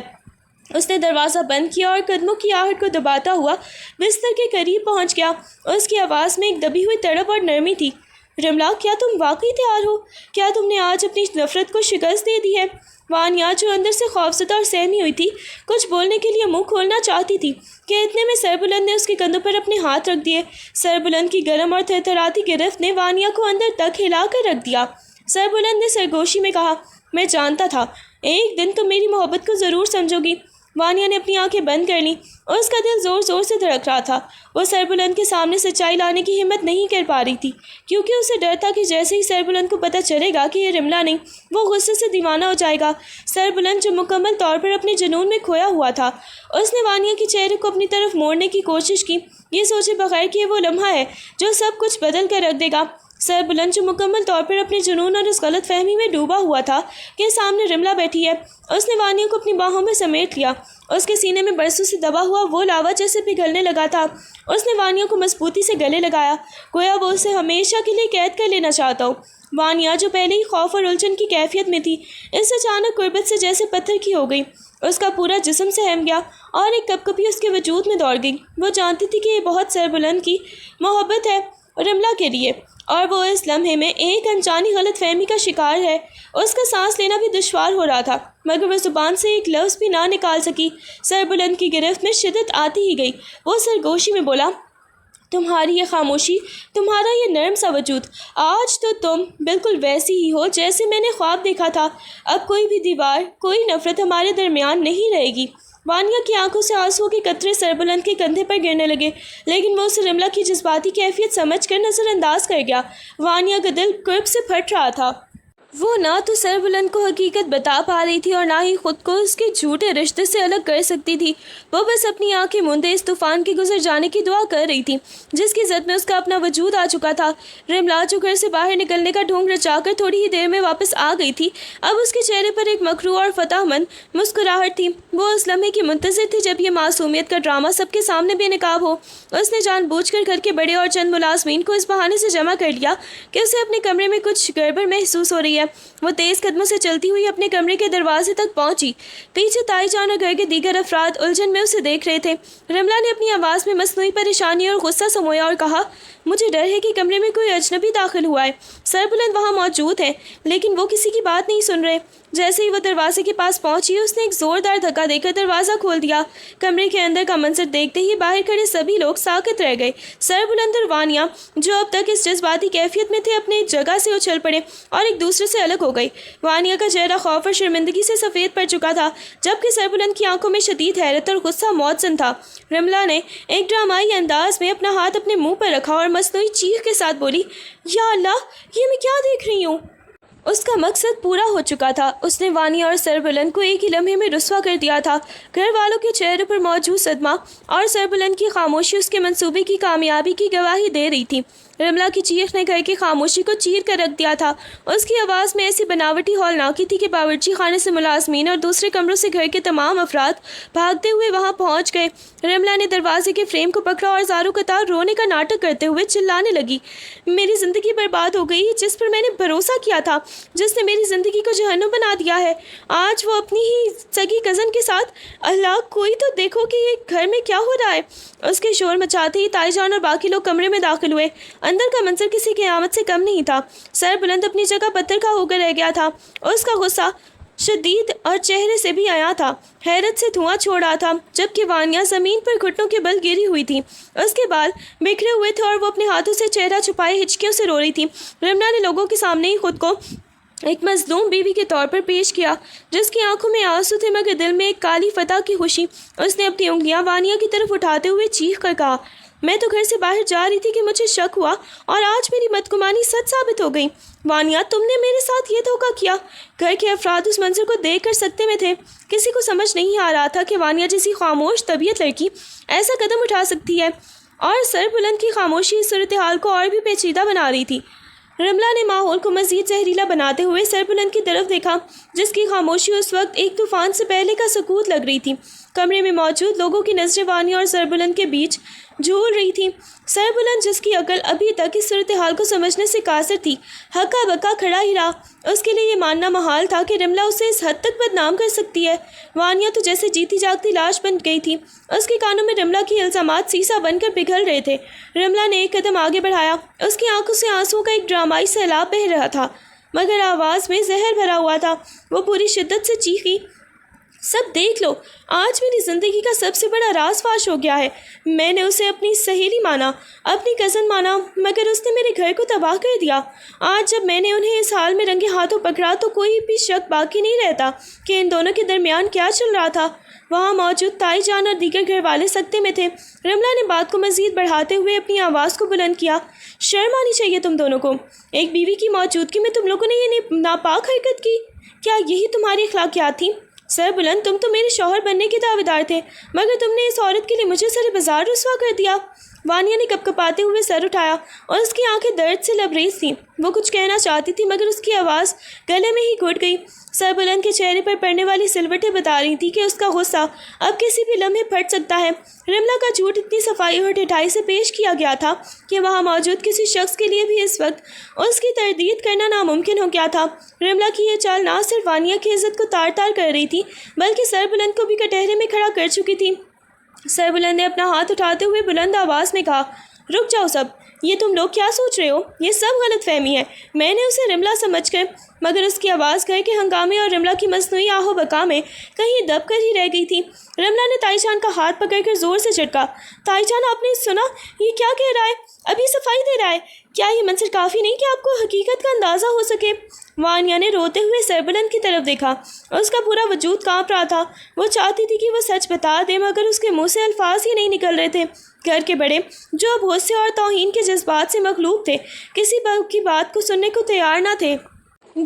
اس نے دروازہ بند کیا اور قدموں کی آہٹ کو دباتا ہوا بستر کے قریب پہنچ گیا۔ اس کی آواز میں ایک دبی ہوئی تڑپ اور نرمی تھی۔ رملا، کیا تم واقعی تیار ہو؟ کیا تم نے آج اپنی نفرت کو شکست دے دی ہے؟ وانیا، جو اندر سے خوفزدہ اور سہمی ہوئی تھی، کچھ بولنے کے لیے منہ کھولنا چاہتی تھی کہ اتنے میں سربلند نے اس کے کندھوں پر اپنے ہاتھ رکھ دیے۔ سربلند کی گرم اور تھرتھراتی گرفت نے وانیا کو اندر تک ہلا کر رکھ دیا۔ سربلند نے سرگوشی میں کہا، میں جانتا تھا ایک دن تم میری محبت کو ضرور سمجھو گی۔ وانیا نے اپنی آنکھیں بند کر لیں۔ اس کا دل زور زور سے دھڑک رہا تھا۔ وہ سربلند کے سامنے سچائی لانے کی ہمت نہیں کر پا رہی تھی، کیونکہ اسے ڈر تھا کہ جیسے ہی سربلند کو پتہ چلے گا کہ یہ رملا نہیں، وہ غصے سے دیوانہ ہو جائے گا۔ سربلند، جو مکمل طور پر اپنے جنون میں کھویا ہوا تھا، اس نے وانیا کے چہرے کو اپنی طرف موڑنے کی کوشش کی، یہ سوچے بغیر کہ یہ وہ لمحہ ہے جو سب کچھ بدل کر رکھ دے گا۔ سربلند، جو مکمل طور پر اپنے جنون اور اس غلط فہمی میں ڈوبا ہوا تھا کہ سامنے رملا بیٹھی ہے، اس نے وانیا کو اپنی باہوں میں سمیٹ لیا۔ اس کے سینے میں برسوں سے دبا ہوا وہ لاوا جیسے پگھلنے لگا تھا۔ اس نے وانیا کو مضبوطی سے گلے لگایا، گویا وہ اسے ہمیشہ کے لیے قید کر لینا چاہتا ہو۔ وانیا، جو پہلے ہی خوف اور الجھن کی کیفیت میں تھی، اس اچانک قربت سے جیسے پتھر کی ہو گئی۔ اس کا پورا جسم سہم گیا اور ایک کپکپی اس کے وجود میں دوڑ گئی۔ وہ جانتی تھی کہ یہ بہت سربلند کی محبت ہے رملا کے لیے، اور وہ اس لمحے میں ایک انجانی غلط فہمی کا شکار ہے۔ اس کا سانس لینا بھی دشوار ہو رہا تھا، مگر وہ زبان سے ایک لفظ بھی نہ نکال سکی۔ سربلند کی گرفت میں شدت آتی ہی گئی۔ وہ سرگوشی میں بولا، تمہاری یہ خاموشی، تمہارا یہ نرم سا وجود، آج تو تم بالکل ویسی ہی ہو جیسے میں نے خواب دیکھا تھا۔ اب کوئی بھی دیوار، کوئی نفرت ہمارے درمیان نہیں رہے گی۔ وانیا کی آنکھوں سے آنسوؤں کے قطرے سربلند کے کندھے پر گرنے لگے، لیکن وہ اسے رملا کی جذباتی کیفیت سمجھ کر نظر انداز کر گیا۔ وانیا کا دل کرب سے پھٹ رہا تھا۔ وہ نہ تو سربلند کو حقیقت بتا پا رہی تھی اور نہ ہی خود کو اس کے جھوٹے رشتے سے الگ کر سکتی تھی۔ وہ بس اپنی آنکھیں موندے اس طوفان کے گزر جانے کی دعا کر رہی تھی جس کی زد میں اس کا اپنا وجود آ چکا تھا۔ رملا، جو گھر سے باہر نکلنے کا ڈھونگ رچا کر تھوڑی ہی دیر میں واپس آ گئی تھی، اب اس کے چہرے پر ایک مکروہ اور فتح مند مسکراہٹ تھی۔ وہ اس لمحے کی منتظر تھی جب یہ معصومیت کا ڈرامہ سب کے سامنے بے نقاب ہو۔ اس نے جان بوجھ کر گھر کے بڑے اور چند ملازمین کو اس بہانے سے جمع کر لیا کہ اسے اپنے کمرے میں کچھ گڑبڑ محسوس ہو رہی ہے۔ وہ تیز قدموں سے چلتی ہوئی اپنے کمرے کے دروازے تک پہنچی۔ پیچھے تائی جان اور گھر کے دیگر افراد الجھن میں اسے دیکھ رہے تھے۔ رملا نے اپنی آواز میں مصنوعی پریشانی اور غصہ سمویا اور کہا، مجھے ڈر ہے کہ کمرے میں کوئی اجنبی داخل ہوا ہے۔ سربلند وہاں موجود ہے، لیکن وہ کسی کی بات نہیں سن رہے۔ جیسے ہی وہ دروازے کے پاس پہنچی، اس نے ایک زوردار دھکا دے کر دروازہ کھول دیا۔ کمرے کے اندر کا منظر دیکھتے ہی باہر کھڑے سبھی لوگ ساکت رہ گئے۔ سربلند اور وانیا، جو اب تک اس جذباتی کیفیت میں تھے، اپنے جگہ سے اچھل پڑے اور ایک دوسرے سے الگ ہو گئی۔ وانیا کا چہرہ خوف اور شرمندگی سے سفید پڑ چکا تھا، جبکہ سربلند کی آنکھوں میں شدید حیرت اور غصہ موجزن تھا۔ رملا نے ایک ڈرامائی انداز میں اپنا ہاتھ اپنے منہ پر رکھا اور مصنوعی چیخ کے ساتھ بولی، یا اللہ، یہ میں کیا دیکھ رہی ہوں؟ اس کا مقصد پورا ہو چکا تھا۔ اس نے وانیا اور سربلند کو ایک ہی لمحے میں رسوا کر دیا تھا۔ گھر والوں کے چہرے پر موجود صدمہ اور سربلند کی خاموشی اس کے منصوبے کی کامیابی کی گواہی دے رہی تھی۔ رملا کی چیخ نے گھر کی خاموشی کو چیر کر رکھ دیا تھا۔ اس کی آواز میں ایسی بناوٹی ہولناکی تھی کہ باورچی خانے سے ملازمین اور دوسرے کمروں سے گھر کے تمام افراد بھاگتے ہوئے وہاں پہنچ گئے۔ رملا نے دروازے کے فریم کو پکڑا اور زاروں قطار رونے کا ناٹک کرتے ہوئے چلانے لگی، میری زندگی برباد ہو گئی، جس پر میں نے بھروسہ کیا تھا، جس نے میری زندگی کو جہنم بنا دیا ہے، آج وہ اپنی ہی سگی کزن کے ساتھ۔ اللہ، کوئی تو دیکھو کہ یہ گھر میں کیا ہو رہا ہے۔ اس کے شور مچاتے ہی تائی جان اور باقی لوگ کمرے میں داخل ہوئے۔ اندر کا منظر کسی قیامت سے کم نہیں تھا۔ سربلند اپنی جگہ پتھر کا ہو کر رہ گیا تھا۔ اس کا غصہ شدید اور چہرے سے بھی آیا تھا، حیرت سے دھواں چھوڑ رہا تھا، جبکہ وانیا زمین پر گھٹنوں کے بل گری ہوئی تھی۔ اس کے بال بکھرے ہوئے تھے اور وہ اپنے ہاتھوں سے چہرہ چھپائے ہچکیوں سے رو رہی تھی۔ رملا نے لوگوں کے سامنے ہی خود کو ایک مظلوم بیوی کے طور پر پیش کیا، جس کی آنکھوں میں آنسو تھے مگر دل میں ایک کالی فتح کی خوشی۔ اس نے اپنی انگلیاں وانیا کی طرف اٹھاتے ہوئے چیخ کر کہا، میں تو گھر سے باہر جا رہی تھی کہ مجھے شک ہوا اور آج میری بدگمانی سچ ثابت ہو گئی۔ وانیا، تم نے میرے ساتھ یہ دھوکہ کیا۔ گھر کے افراد اس منظر کو دیکھ کر سکتے میں تھے۔ کسی کو سمجھ نہیں آ رہا تھا کہ وانیا جیسی خاموش طبیعت لڑکی ایسا قدم اٹھا سکتی ہے، اور سربلند کی خاموشی اس صورتحال کو اور بھی پیچیدہ بنا رہی تھی۔ رملا نے ماحول کو مزید زہریلا بناتے ہوئے سربلند کی طرف دیکھا، جس کی خاموشی اس وقت ایک طوفان سے پہلے کا سکوت لگ رہی تھی۔ کمرے میں موجود لوگوں کی نظریں وانیا اور سربلند کے بیچ جھول رہی تھی۔ سربلند جس کی عقل ابھی تک اس صورتحال کو سمجھنے سے قاصر تھی ہکا بکا کھڑا ہی رہا۔ اس کے لیے یہ ماننا محال تھا کہ رملا اسے اس حد تک بدنام کر سکتی ہے۔ وانیا تو جیسے جیتی جاگتی لاش بن گئی تھی۔ اس کے کانوں میں رملا کے الزامات سیسا بن کر پگھل رہے تھے۔ رملا نے ایک قدم آگے بڑھایا۔ اس کی آنکھوں سے آنسوؤں کا ایک ڈرامائی سیلاب بہہ رہا تھا، مگر آواز میں زہر بھرا ہوا تھا۔ وہ پوری شدت سے چیخی، سب دیکھ لو، آج میری زندگی کا سب سے بڑا راز فاش ہو گیا ہے۔ میں نے اسے اپنی سہیلی مانا، اپنی کزن مانا، مگر اس نے میرے گھر کو تباہ کر دیا۔ آج جب میں نے انہیں اس حال میں رنگے ہاتھوں پکڑا تو کوئی بھی شک باقی نہیں رہتا کہ ان دونوں کے درمیان کیا چل رہا تھا۔ وہاں موجود تائی جان اور دیگر گھر والے سکتے میں تھے۔ رملا نے بات کو مزید بڑھاتے ہوئے اپنی آواز کو بلند کیا، شرم آنی چاہیے تم دونوں کو۔ ایک بیوی کی موجودگی میں تم لوگوں نے یہ ناپاک حرکت کی، کیا یہی تمہاری اخلاقیات تھیں؟ سربلند، تم تو میرے شوہر بننے کے دعویدار تھے، مگر تم نے اس عورت کے لیے مجھے سر بازار رسوا کر دیا۔ وانیا نے کپ کپاتے ہوئے سر اٹھایا اور اس کی آنکھیں درد سے لبریز تھیں۔ وہ کچھ کہنا چاہتی تھی مگر اس کی آواز گلے میں ہی گھٹ گئی۔ سربلند کے چہرے پر پڑنے والی سلوٹیں بتا رہی تھی کہ اس کا غصہ اب کسی بھی لمحے پھٹ سکتا ہے۔ رملا کا جھوٹ اتنی صفائی اور ڈھٹائی سے پیش کیا گیا تھا کہ وہاں موجود کسی شخص کے لیے بھی اس وقت اس کی تردید کرنا ناممکن ہو گیا تھا۔ رملا کی یہ چال نہ صرف وانیا کی عزت کو تار تار کر رہی تھی بلکہ سربلند کو بھی کٹہرے میں کھڑا کر چکی تھی۔ سربلند نے اپنا ہاتھ اٹھاتے ہوئے بلند آواز میں کہا، رک جاؤ سب، یہ تم لوگ کیا سوچ رہے ہو؟ یہ سب غلط فہمی ہے۔ میں نے اسے رملا سمجھ کر، مگر اس کی آواز گھر کے ہنگامے اور رملا کی مصنوعی آہو بکا میں کہیں دب کر ہی رہ گئی تھی۔ رملا نے تائی جان کا ہاتھ پکڑ کر زور سے جھٹکا۔ تائی جان، آپ نے سنا یہ کیا کہہ رہا ہے؟ ابھی صفائی دے رہا ہے۔ کیا یہ منظر کافی نہیں کہ آپ کو حقیقت کا اندازہ ہو سکے؟ وانیا نے روتے ہوئے سربلند کی طرف دیکھا۔ اس کا پورا وجود کانپ رہا تھا۔ وہ چاہتی تھی کہ وہ سچ بتا دے مگر اس کے منہ سے الفاظ ہی نہیں نکل رہے تھے۔ گھر کے بڑے جو اب غصے اور توہین کے جذبات سے مغلوب تھے کسی کی بات کو سننے کو تیار نہ تھے۔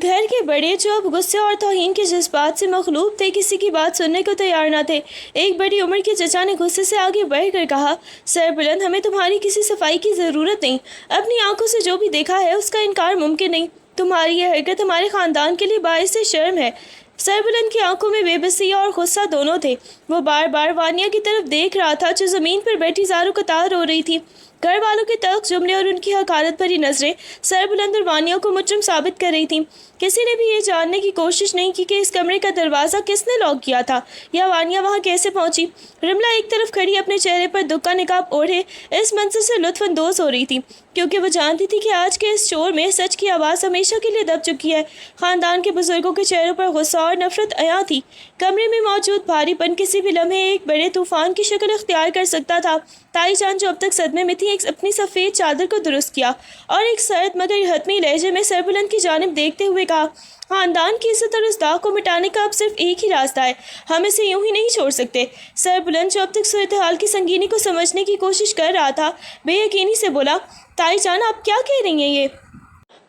گھر کے بڑے جو اب غصے اور توہین کے جذبات سے مغلوب تھے کسی کی بات سننے کو تیار نہ تھے۔ ایک بڑی عمر کے چچا نے غصے سے آگے بڑھ کر کہا، سربلند، ہمیں تمہاری کسی صفائی کی ضرورت نہیں۔ اپنی آنکھوں سے جو بھی دیکھا ہے اس کا انکار ممکن نہیں۔ تمہاری یہ حرکت ہمارے خاندان کے لیے باعث شرم ہے۔ سربلند کی آنکھوں میں بے بسی اور غصہ دونوں تھے۔ وہ بار بار وانیا کی طرف دیکھ رہا تھا جو زمین پر بیٹھی زاروں قطار رو رہی تھی۔ گھر والوں کے تلخ جملے اور ان کی حقارت بھری نظریں سربلند اور وانیا کو مجرم ثابت کر رہی تھیں۔ کسی نے بھی یہ جاننے کی کوشش نہیں کی کہ اس کمرے کا دروازہ کس نے لاک کیا تھا یا وانیا وہاں کیسے پہنچی۔ رملا ایک طرف کھڑی اپنے چہرے پر دکھ کا نقاب اوڑھے اس منظر سے لطف اندوز ہو رہی تھی کیونکہ وہ جانتی تھی کہ آج کے اس شور میں سچ کی آواز ہمیشہ کے لیے دب چکی ہے۔ خاندان کے بزرگوں کے چہروں پر غصہ اور نفرت عیاں تھی۔ کمرے میں موجود بھاری پن کسی بھی لمحے ایک بڑے طوفان کی شکل اختیار کر سکتا تھا۔ تائی جان جو اب تک صدمے میں تھی اپنی سفید چادر کو درست کیا اور ایک سرد مگر حتمی لہجے میں سربلند کی جانب دیکھتے ہوئے کہا، خاندان کی عزت اور اس داغ کو مٹانے کا اب صرف ایک ہی راستہ ہے، ہم اسے یوں ہی نہیں چھوڑ سکتے۔ سربلند جو اب تک صورتحال کی سنگینی کو سمجھنے کی کوشش کر رہا تھا بے یقینی سے بولا، تائی جان، آپ کیا کہہ رہی ہیں؟ یہ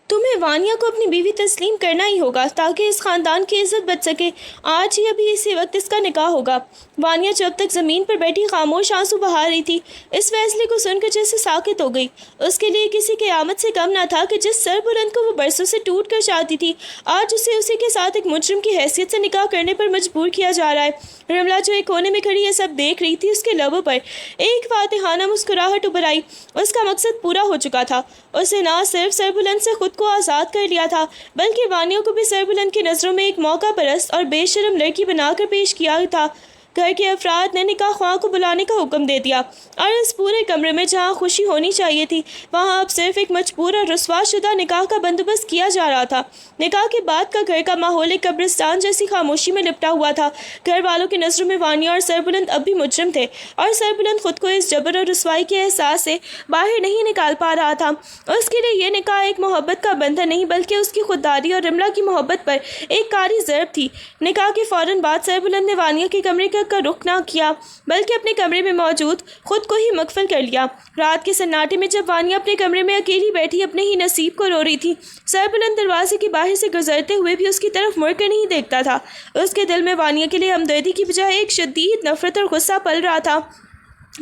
تمہیں وانیا کو اپنی بیوی تسلیم کرنا ہی ہوگا تاکہ اس خاندان کی عزت بچ سکے۔ آج ہی ابھی اسی وقت اس کا نکاح ہوگا۔ وانیا جو اب تک زمین پر بیٹھی خاموش آنسو بہا رہی تھی اس فیصلے کو سن کر جیسے ساکت ہو گئی۔ اس کے لیے کسی قیامت سے کم نہ تھا کہ جس سربلند کو وہ برسوں سے ٹوٹ کر چاہتی تھی آج اسے اسی کے ساتھ ایک مجرم کی حیثیت سے نکاح کرنے پر مجبور کیا جا رہا ہے۔ رملا جو ایک کونے میں کھڑی یہ سب دیکھ رہی تھی اس کے لبوں پر ایک فاتحانہ مسکراہٹ ابھر آئی۔ اس کا مقصد پورا ہو چکا تھا۔ اسے نہ صرف سربلند سے خود کو آزاد کر لیا تھا بلکہ وانیا کو بھی سربلند کی نظروں میں ایک موقع پرست اور بے شرم لڑکی بنا کر پیش کیا تھا۔ گھر کے افراد نے نکاح خواہ کو بلانے کا حکم دے دیا اور اس پورے کمرے میں جہاں خوشی ہونی چاہیے تھی وہاں اب صرف ایک مجبور اور رسوا شدہ نکاح کا بندوبست کیا جا رہا تھا۔ نکاح کے بعد کا گھر کا ماحول ایک قبرستان جیسی خاموشی میں لپٹا ہوا تھا۔ گھر والوں کی نظروں میں وانیا اور سربلند اب بھی مجرم تھے اور سربلند خود کو اس جبر اور رسوائی کے احساس سے باہر نہیں نکال پا رہا تھا۔ اس کے لیے یہ نکاح ایک محبت کا بندھن نہیں بلکہ اس کی خودداری اور رملا کی محبت پر ایک کاری ضرب تھی۔ نکاح کے فوراً بعد سربلند نے وانیا کے کمرے کا رخ نہ کیا بلکہ اپنے کمرے میں موجود خود کو ہی مغفل کر لیا۔ رات کے سناٹے میں جب وانیا اپنے کمرے میں اکیلی بیٹھی اپنے ہی نصیب کو رو رہی تھی سربلند دروازے کے باہر سے گزرتے ہوئے بھی اس کی طرف مڑ کر نہیں دیکھتا تھا۔ اس کے دل میں وانیا کے لیے ہمدردی کی بجائے ایک شدید نفرت اور غصہ پل رہا تھا۔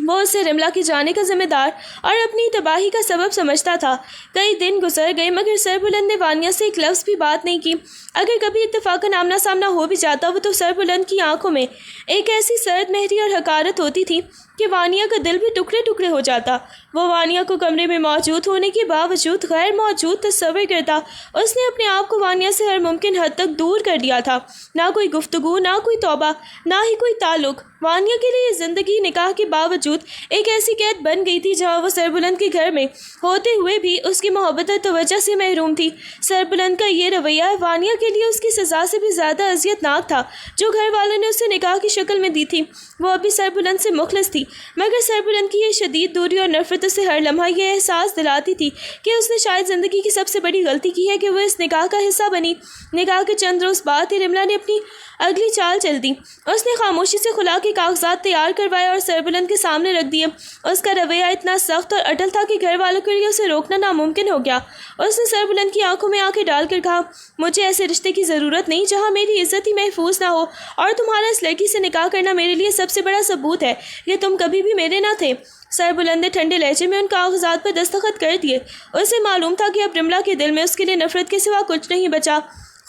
وہ اسے رملا کے جانے کا ذمہ دار اور اپنی تباہی کا سبب سمجھتا تھا۔ کئی دن گزر گئے مگر سربلند نے وانیا سے ایک لفظ بھی بات نہیں کی۔ اگر کبھی اتفاقاً آمنا سامنا ہو بھی جاتا وہ تو سربلند کی آنکھوں میں ایک ایسی سرد مہری اور حقارت ہوتی تھی کہ وانیہ کا دل بھی ٹکڑے ٹکڑے ہو جاتا۔ وہ وانیہ کو کمرے میں موجود ہونے کے باوجود غیر موجود تصور کرتا۔ اس نے اپنے آپ کو وانیہ سے ہر ممکن حد تک دور کر دیا تھا۔ نہ کوئی گفتگو، نہ کوئی توبہ، نہ ہی کوئی تعلق۔ وانیہ کے لیے زندگی نکاح کے باوجود ایک ایسی قید بن گئی تھی جہاں وہ سربلند کے گھر میں ہوتے ہوئے بھی اس کی محبت اور توجہ سے محروم تھی۔ سربلند کا یہ رویہ وانیہ کے لیے اس کی سزا سے بھی زیادہ اذیت ناک تھا جو گھر والوں نے اسے نکاح کی شکل میں دی تھی۔ وہ ابھی سربلند سے مخلص تھی، مگر سربلند کی یہ شدید دوری اور نفرت اسے ہر لمحہ یہ احساس دلاتی تھی کہ اس نے شاید زندگی کی سب سے بڑی غلطی کی ہے کہ وہ اس نکاح کا حصہ بنی۔ نکاح کے چند روز بعد ہی رملا نے اپنی اگلی چال چل دی۔ اس نے خاموشی سے خلا کے کاغذات تیار کروائے اور سربلند کے سامنے رکھ دیے۔ اس کا رویہ اتنا سخت اور اٹل تھا کہ گھر والوں کے لیے اسے روکنا ناممکن ہو گیا۔ اس نے سربلند کی آنکھوں میں آنکھیں ڈال کر کہا، مجھے ایسے رشتے کی ضرورت نہیں جہاں میری عزت ہی محفوظ نہ ہو، اور تمہارا اس لڑکی سے نکاح کرنا میرے لیے سب سے بڑا ثبوت ہے کہ تم کبھی بھی میرے نہ تھے۔ سربلند نے ٹھنڈے لہجے میں ان کاغذات پر دستخط کر دیے۔ اسے معلوم تھا کہ اب رملا کے دل میں اس کے لیے نفرت کے سوا کچھ نہیں بچا۔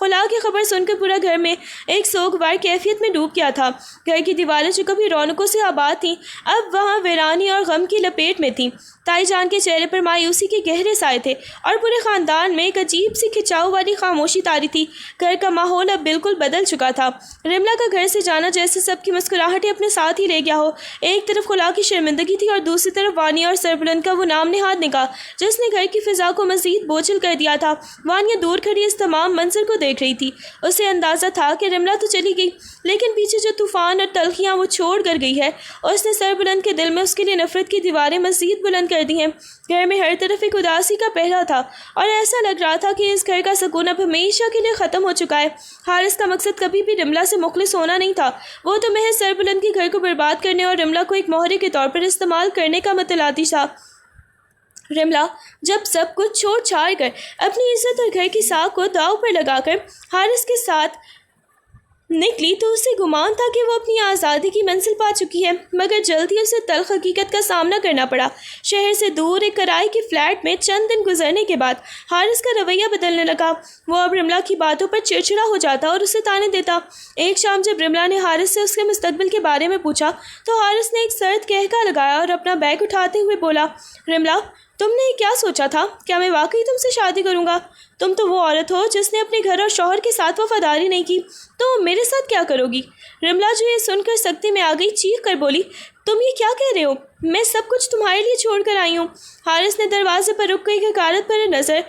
خلا کی خبر سن کر پورا گھر میں ایک سوگوار کیفیت میں ڈوب گیا تھا۔ گھر کی دیواریں جو کبھی رونقوں سے آباد تھیں اب وہاں ویرانی اور غم کی لپیٹ میں تھیں۔ تائی جان کے چہرے پر مایوسی کے گہرے سائے تھے اور پورے خاندان میں ایک عجیب سی کھچاؤ والی خاموشی طاری تھی۔ گھر کا ماحول اب بالکل بدل چکا تھا۔ رملا کا گھر سے جانا جیسے سب کی مسکراہٹیں اپنے ساتھ ہی لے گیا ہو۔ ایک طرف خلا کی شرمندگی تھی اور دوسری طرف وانیہ اور سربلند کا وہ نام نہاد نکاح جس نے گھر کی فضا کو مزید بوجھل کر دیا تھا۔ وانیہ دور کھڑی اس تمام منظر کو دیکھ رہی تھی۔ اسے اندازہ تھا کہ رملا تو چلی گئی، لیکن پیچھے جو طوفان اور تلخیاں وہ چھوڑ کر گئی ہے اس نے سربلند کے دل میں اس کے لیے نفرت کی دیواریں مزید بلند کر دی ہیں۔ گھر میں ہر طرف ایک اداسی کا پہرا تھا اور ایسا لگ رہا تھا کہ اس گھر کا سکون اب ہمیشہ کے لیے ختم ہو چکا ہے۔ حارث کا مقصد کبھی بھی رملا سے مخلص ہونا نہیں تھا۔ وہ تو محض سربلند کے گھر کو برباد کرنے اور رملا کو ایک مہرے کے طور پر استعمال کرنے کا متلاطی تھا۔ رملا جب سب کچھ چھوڑ چھاڑ کر اپنی عزت اور گھر کی ساکھ کو داؤ پر لگا کر حارث کے ساتھ نکلی تو اسے گمان تھا کہ وہ اپنی آزادی کی منزل پا چکی ہے، مگر جلد ہی اسے تلخ حقیقت کا سامنا کرنا پڑا۔ شہر سے دور ایک کرائے کے فلیٹ میں چند دن گزرنے کے بعد حارث کا رویہ بدلنے لگا۔ وہ اب رملا کی باتوں پر چڑچڑا ہو جاتا اور اسے طعنے دیتا۔ ایک شام جب رملا نے حارث سے اس کے مستقبل کے بارے میں پوچھا تو حارث نے ایک سرد قہقہ لگایا اور اپنا بیگ اٹھاتے ہوئے بولا، رملا تم نے کیا سوچا تھا؟ کیا میں واقعی تم سے شادی کروں گا؟ تم تو وہ عورت ہو جس نے اپنے گھر اور شوہر کے ساتھ وفاداری نہیں کی، تو میرے ساتھ کیا کرو گی؟ رملا جو یہ سن کر سکتے میں آ گئی چیخ کر بولی، تم یہ کیا کہہ رہے ہو؟ میں سب کچھ تمہارے لیے چھوڑ کر آئی ہوں۔ حارث نے دروازے پر رک گئی حقارت پر نظر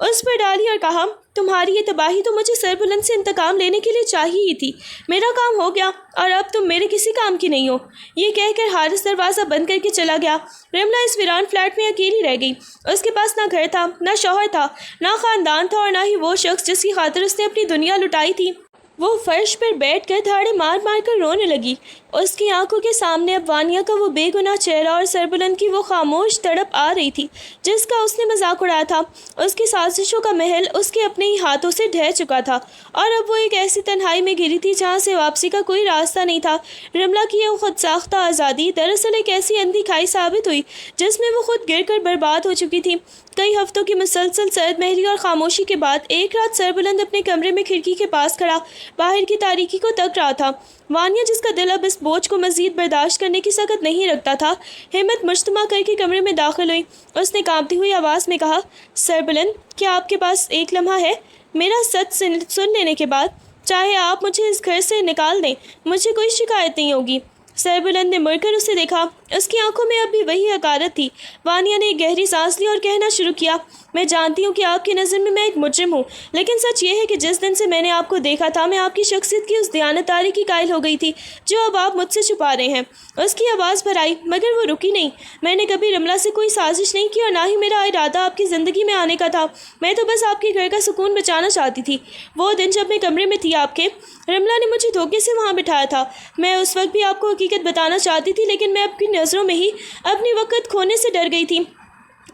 اس پر ڈالی اور کہا، تمہاری یہ تباہی تو مجھے سربلند سے انتقام لینے کے لیے چاہیے ہی تھی۔ میرا کام ہو گیا اور اب تم میرے کسی کام کی نہیں ہو۔ یہ کہہ کر حارث دروازہ بند کر کے چلا گیا۔ رملا اس ویران فلیٹ میں اکیلی رہ گئی۔ اس کے پاس نہ گھر تھا، نہ شوہر تھا، نہ خاندان تھا اور نہ ہی وہ شخص جس کی خاطر اس نے اپنی دنیا لٹائی تھی۔ وہ فرش پر بیٹھ کر دھاڑے مار مار کر رونے لگی۔ اس کی آنکھوں کے سامنے اب وانیہ کا وہ بے گناہ چہرہ اور سربلند کی وہ خاموش تڑپ آ رہی تھی جس کا اس نے مذاق اڑایا تھا۔ اس کی سازشوں کا محل اس کے اپنے ہی ہاتھوں سے ڈھہ چکا تھا اور اب وہ ایک ایسی تنہائی میں گری تھی جہاں سے واپسی کا کوئی راستہ نہیں تھا۔ رملا کی یہ خود ساختہ آزادی دراصل ایک ایسی اندھی کھائی ثابت ہوئی جس میں وہ خود گر کر برباد ہو چکی تھی۔ کئی ہفتوں کی مسلسل سرد مہری اور خاموشی کے بعد ایک رات سربلند اپنے کمرے میں کھڑکی کے پاس کھڑا باہر کی تاریکی کو تک رہا تھا۔ وانیہ جس کا دل اب اس بوجھ کو مزید برداشت کرنے کی سخت نہیں رکھتا تھا، ہمت مجتمع کر کے کمرے میں داخل ہوئی۔ اس نے کانپتی ہوئی آواز میں کہا، سربلند کیا آپ کے پاس ایک لمحہ ہے؟ میرا سچ سن لینے کے بعد چاہے آپ مجھے اس گھر سے نکال دیں، مجھے کوئی شکایت نہیں ہوگی۔ سربلند نے مڑ کر اسے دیکھا۔ اس کی آنکھوں میں اب بھی وہی حقارت تھی۔ وانیہ نے ایک گہری سانس لی اور کہنا شروع کیا، میں جانتی ہوں کہ آپ کی نظر میں ایک مجرم ہوں، لیکن سچ یہ ہے کہ جس دن سے میں نے آپ کو دیکھا تھا میں آپ کی شخصیت کی اس دیانتداری کی قائل ہو گئی تھی جو اب آپ مجھ سے چھپا رہے ہیں۔ اس کی آواز بھر آئی مگر وہ رکی نہیں۔ میں نے کبھی رملا سے کوئی سازش نہیں کی اور نہ ہی میرا ارادہ آپ کی زندگی میں آنے کا تھا۔ میں تو بس آپ کے گھر کا سکون بچانا چاہتی تھی۔ وہ دن جب میں کمرے میں تھی آپ کے، رملا نے مجھے دھوکے سے وہاں بٹھایا تھا۔ میں اس وقت بھی آپ کو حقیقت بتانا چاہتی تھی، لیکن میں آپ کی نظروں میں ہی اپنی وقت کھونے سے ڈر گئی تھی۔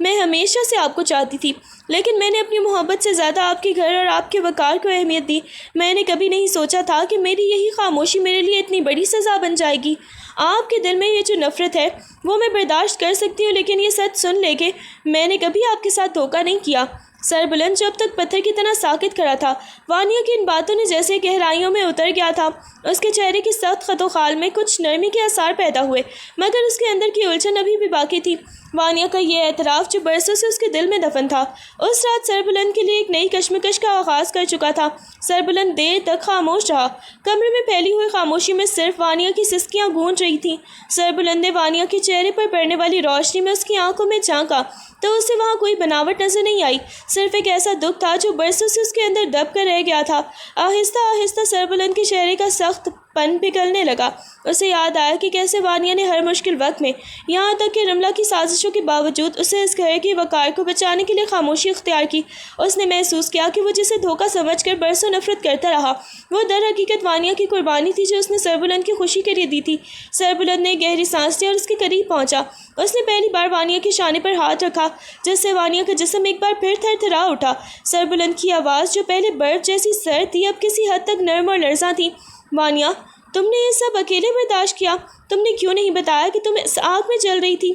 میں ہمیشہ سے آپ کو چاہتی تھی، لیکن میں نے اپنی محبت سے زیادہ آپ کے گھر اور آپ کے وقار کو اہمیت دی۔ میں نے کبھی نہیں سوچا تھا کہ میری یہی خاموشی میرے لیے اتنی بڑی سزا بن جائے گی۔ آپ کے دل میں یہ جو نفرت ہے وہ میں برداشت کر سکتی ہوں، لیکن یہ سچ سن لے کہ میں نے کبھی آپ کے ساتھ دھوکہ نہیں کیا۔ سربلند جو اب تک پتھر کی طرح ساکت کھڑا تھا، وانیا کی ان باتوں نے جیسے گہرائیوں میں اتر گیا تھا۔ اس کے چہرے کی سخت خط و خال میں کچھ نرمی کے آثار پیدا ہوئے، مگر اس کے اندر کی الجھن ابھی بھی باقی تھی۔ وانیا کا یہ اعتراف جو برسوں سے اس کے دل میں دفن تھا، اس رات سربلند کے لیے ایک نئی کشمکش کا آغاز کر چکا تھا۔ سربلند دیر تک خاموش رہا۔ کمرے میں پھیلی ہوئی خاموشی میں صرف وانیا کی سسکیاں گونج رہی تھیں۔ سربلند نے وانیا کے چہرے پر پڑنے والی روشنی میں اس کی آنکھوں میں جھانکا تو اسے وہاں کوئی بناوٹ نظر نہیں آئی، صرف ایک ایسا دکھ تھا جو برسوں سے اس کے اندر دب کر رہ گیا تھا۔ آہستہ آہستہ سربلند کے چہرے کا سخت پن پگھلنے لگا۔ اسے یاد آیا کہ کیسے وانیا نے ہر مشکل وقت میں، یہاں تک کہ رملا کی سازشوں کے باوجود، اسے اس گھر کی وقار کو بچانے کے لیے خاموشی اختیار کی۔ اس نے محسوس کیا کہ وہ جسے دھوکہ سمجھ کر برسوں نفرت کرتا رہا، وہ در حقیقت وانیا کی قربانی تھی جو اس نے سربلند کی خوشی کے لیے دی تھی۔ سربلند نے گہری سانس لی اور اس کے قریب پہنچا۔ اس نے پہلی بار وانیا کے شانے پر ہاتھ رکھا، جس سے وانیا کا جسم ایک بار پھر تھر تھرا اٹھا۔ سربلند کی آواز جو پہلے برف جیسی سرد تھی اب کسی حد تک نرم اور لرزاں تھی۔ وانیا، تم نے یہ سب اکیلے برداشت کیا؟ تم نے کیوں نہیں بتایا کہ تم اس آگ میں جل رہی تھی؟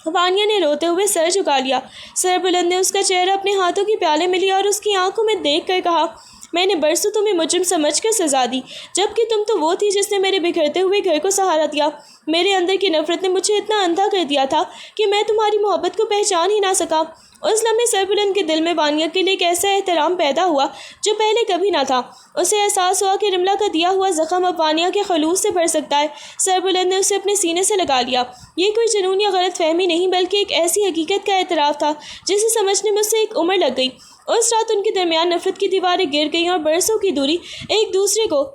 وانیا نے روتے ہوئے سر جھکا لیا۔ سربلند نے اس کا چہرہ اپنے ہاتھوں کے پیالے میں لیا اور اس کی آنکھوں میں دیکھ کر کہا، میں نے برسوں تمہیں مجرم سمجھ کر سزا دی، جبکہ تم تو وہ تھی جس نے میرے بکھرتے ہوئے گھر کو سہارا دیا۔ میرے اندر کی نفرت نے مجھے اتنا اندھا کر دیا تھا کہ میں تمہاری محبت کو پہچان ہی نہ سکا۔ اس لمحے سربلند کے دل میں وانیا کے لیے ایک ایسا احترام پیدا ہوا جو پہلے کبھی نہ تھا۔ اسے احساس ہوا کہ رملا کا دیا ہوا زخم اب وانیا کے خلوص سے بھر سکتا ہے۔ سربلند نے اسے اپنے سینے سے لگا لیا۔ یہ کوئی جنون یا غلط فہمی نہیں، بلکہ ایک ایسی حقیقت کا اعتراف تھا جسے سمجھنے میں اسے ایک عمر لگ گئی۔ اس رات ان کے درمیان نفرت کی دیواریں گر گئیں اور برسوں کی دوری ایک دوسرے کو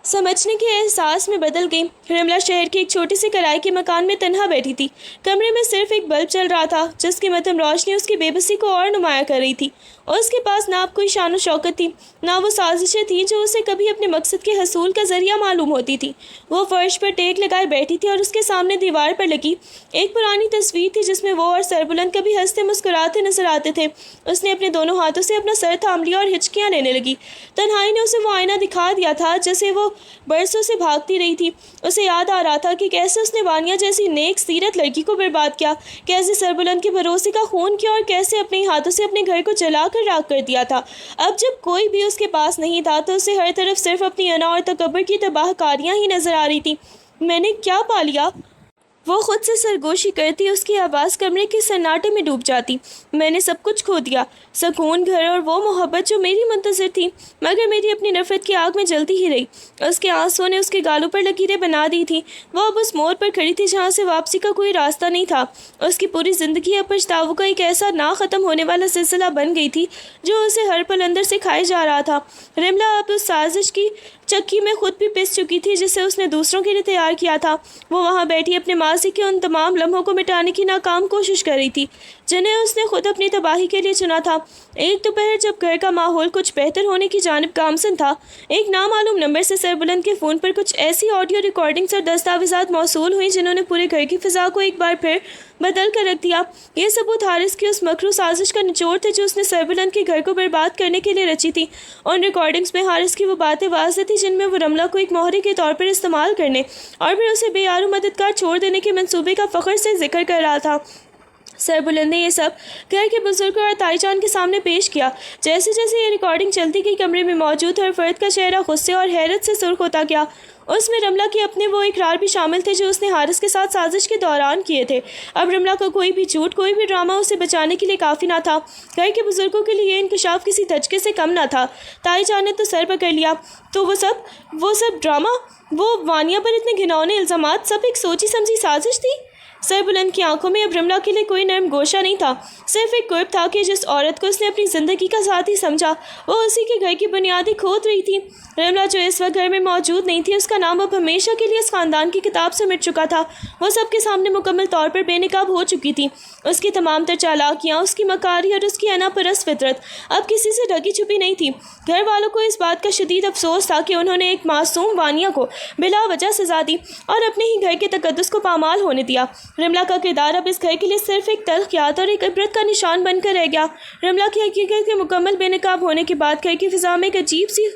سمجھنے کے احساس میں بدل گئی۔ رملا شہر کے ایک چھوٹے سے کرائے کے مکان میں تنہا بیٹھی تھی۔ کمرے میں صرف ایک بلب چل رہا تھا جس کی مدھم روشنی اس کی بے بسی کو اور نمایاں کر رہی تھی۔ اس کے پاس نہ اب کوئی شان و شوکت تھی، نہ وہ سازشیں تھیں جو اسے کبھی اپنے مقصد کے حصول کا ذریعہ معلوم ہوتی تھی۔ وہ فرش پر ٹیک لگائے بیٹھی تھی اور اس کے سامنے دیوار پر لگی ایک پرانی تصویر تھی جس میں وہ اور سربلند کبھی ہنستے مسکراتے نظر آتے تھے۔ اس نے اپنے دونوں ہاتھوں سے اپنا سر تھام لیا اور ہچکیاں لینے لگی۔ تنہائی نے اسے وہ آئینہ دکھا دیا تھا جسے وہ برسوں سے بھاگتی رہی تھی۔ اسے یاد آ رہا تھا کہ کیسے اس نے وانیا جیسی نیک سیرت لڑکی کو برباد کیا، کیسے سربلند کے بھروسے کا خون کیا اور کیسے اپنے ہاتھوں سے اپنے گھر کو جلا کر راکھ کر دیا تھا۔ اب جب کوئی بھی اس کے پاس نہیں تھا تو اسے ہر طرف صرف اپنی انا اور تکبر کی تباہ کاریاں ہی نظر آ رہی تھی۔ میں نے کیا پا لیا؟ وہ خود سے سرگوشی کرتی، اس کی آواز کمرے کے سناٹے میں ڈوب جاتی۔ میں نے سب کچھ کھو دیا، سکون، گھر اور وہ محبت جو میری منتظر تھی، مگر میری اپنی نفرت کی آگ میں جلتی ہی رہی۔ اس کے آنسوں نے اس کے گالوں پر لکیریں بنا دی تھیں۔ وہ اب اس موڑ پر کھڑی تھی جہاں سے واپسی کا کوئی راستہ نہیں تھا۔ اس کی پوری زندگی اب پچھتاووں کا ایک ایسا نہ ختم ہونے والا سلسلہ بن گئی تھی جو اسے ہر پل اندر سے کھائے جا رہا تھا۔ رملا اب اس سازش کی چکی میں خود بھی پس چکی تھی جسے اس نے دوسروں کے لیے تیار کیا تھا۔ وہ وہاں بیٹھی اپنے ماضی کے ان تمام لمحوں کو مٹانے کی ناکام کوشش کر رہی تھی جنہیں اس نے خود اپنی تباہی کے لیے چنا تھا۔ ایک دوپہر جب گھر کا ماحول کچھ بہتر ہونے کی جانب گامزن تھا، ایک نامعلوم نمبر سے سربلند کے فون پر کچھ ایسی آڈیو ریکارڈنگز اور دستاویزات موصول ہوئیں جنہوں نے پورے گھر کی فضا کو ایک بار پھر بدل کر رکھ دیا۔ یہ ثبوت حارث کی اس مکروہ سازش کا نچوڑ تھے جو اس نے سربلند کے گھر کو برباد کرنے کے لیے رچی تھی۔ ان ریکارڈنگز میں حارث کی وہ باتیں واضح تھیں جن میں وہ رملا کو ایک مہرے کے طور پر استعمال کرنے اور پھر اسے بے یار و مددگار چھوڑ دینے کے منصوبے کا فخر سے ذکر کر رہا تھا۔ سربلند نے یہ سب گھر کے بزرگوں اور تائی جان کے سامنے پیش کیا۔ جیسے جیسے یہ ریکارڈنگ چلتی گئی، کمرے میں موجود ہر فرد کا چہرہ غصے اور حیرت سے سرخ ہوتا گیا۔ اس میں رملا کے اپنے وہ اقرار بھی شامل تھے جو اس نے حارث کے ساتھ سازش کے دوران کیے تھے۔ اب رملا کا کوئی بھی جھوٹ، کوئی بھی ڈرامہ اسے بچانے کے لیے کافی نہ تھا۔ گھر کے بزرگوں کے لیے یہ انکشاف کسی دھچکے سے کم نہ تھا۔ تائی جان نے تو سر پکڑ لیا، تو وہ سب ڈرامہ، وہ وانیا پر اتنے گھناؤنے الزامات، سب ایک سوچی سمجھی سازش تھی؟ سربلند کی آنکھوں میں اب رملا کے لیے کوئی نرم گوشہ نہیں تھا، صرف ایک قرب تھا کہ جس عورت کو اس نے اپنی زندگی کا ساتھی سمجھا وہ اسی کے گھر کی بنیادیں کھود رہی تھی۔ رملا جو اس وقت گھر میں موجود نہیں تھی، اس کا نام اب ہمیشہ کے لیے اس خاندان کی کتاب سے مٹ چکا تھا۔ وہ سب کے سامنے مکمل طور پر بے نقاب ہو چکی تھی۔ اس کی تمام تر چالاکیاں، اس کی مکاری اور اس کی انا پرست فطرت اب کسی سے ڈھکی چھپی نہیں تھی۔ گھر والوں کو اس بات کا شدید افسوس تھا کہ انہوں نے ایک معصوم وانیا کو بلا وجہ سزا دی اور اپنے ہی گھر کے تقدس کو پامال ہونے دیا۔ رملا کا کردار اب اس گھر کے لیے صرف ایک تلخ یاد اور ایک عبرت کا نشان بن کر رہ گیا۔ رملا کی حقیقت کے مکمل بے نقاب ہونے کے بعد گھر کی فضا میں ایک عجیب سی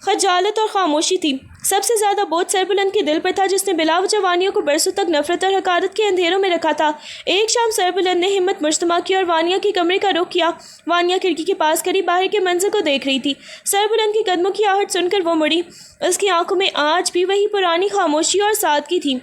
خجالت اور خاموشی تھی۔ سب سے زیادہ بوجھ سربلند کے دل پر تھا جس نے بلا وجہ وانیہ کو برسوں تک نفرت اور حقارت کے اندھیروں میں رکھا تھا۔ ایک شام سربلند نے ہمت مجتمع کی اور وانیہ کے کمرے کا رخ کیا۔ وانیہ کھڑکی کے پاس کھڑی باہر کے منظر کو دیکھ رہی تھی۔ سربلند کی قدموں کی آہٹ سن کر وہ مڑی۔ اس کی آنکھوں میں آج بھی وہی پرانی خاموشی اور سادگی تھی۔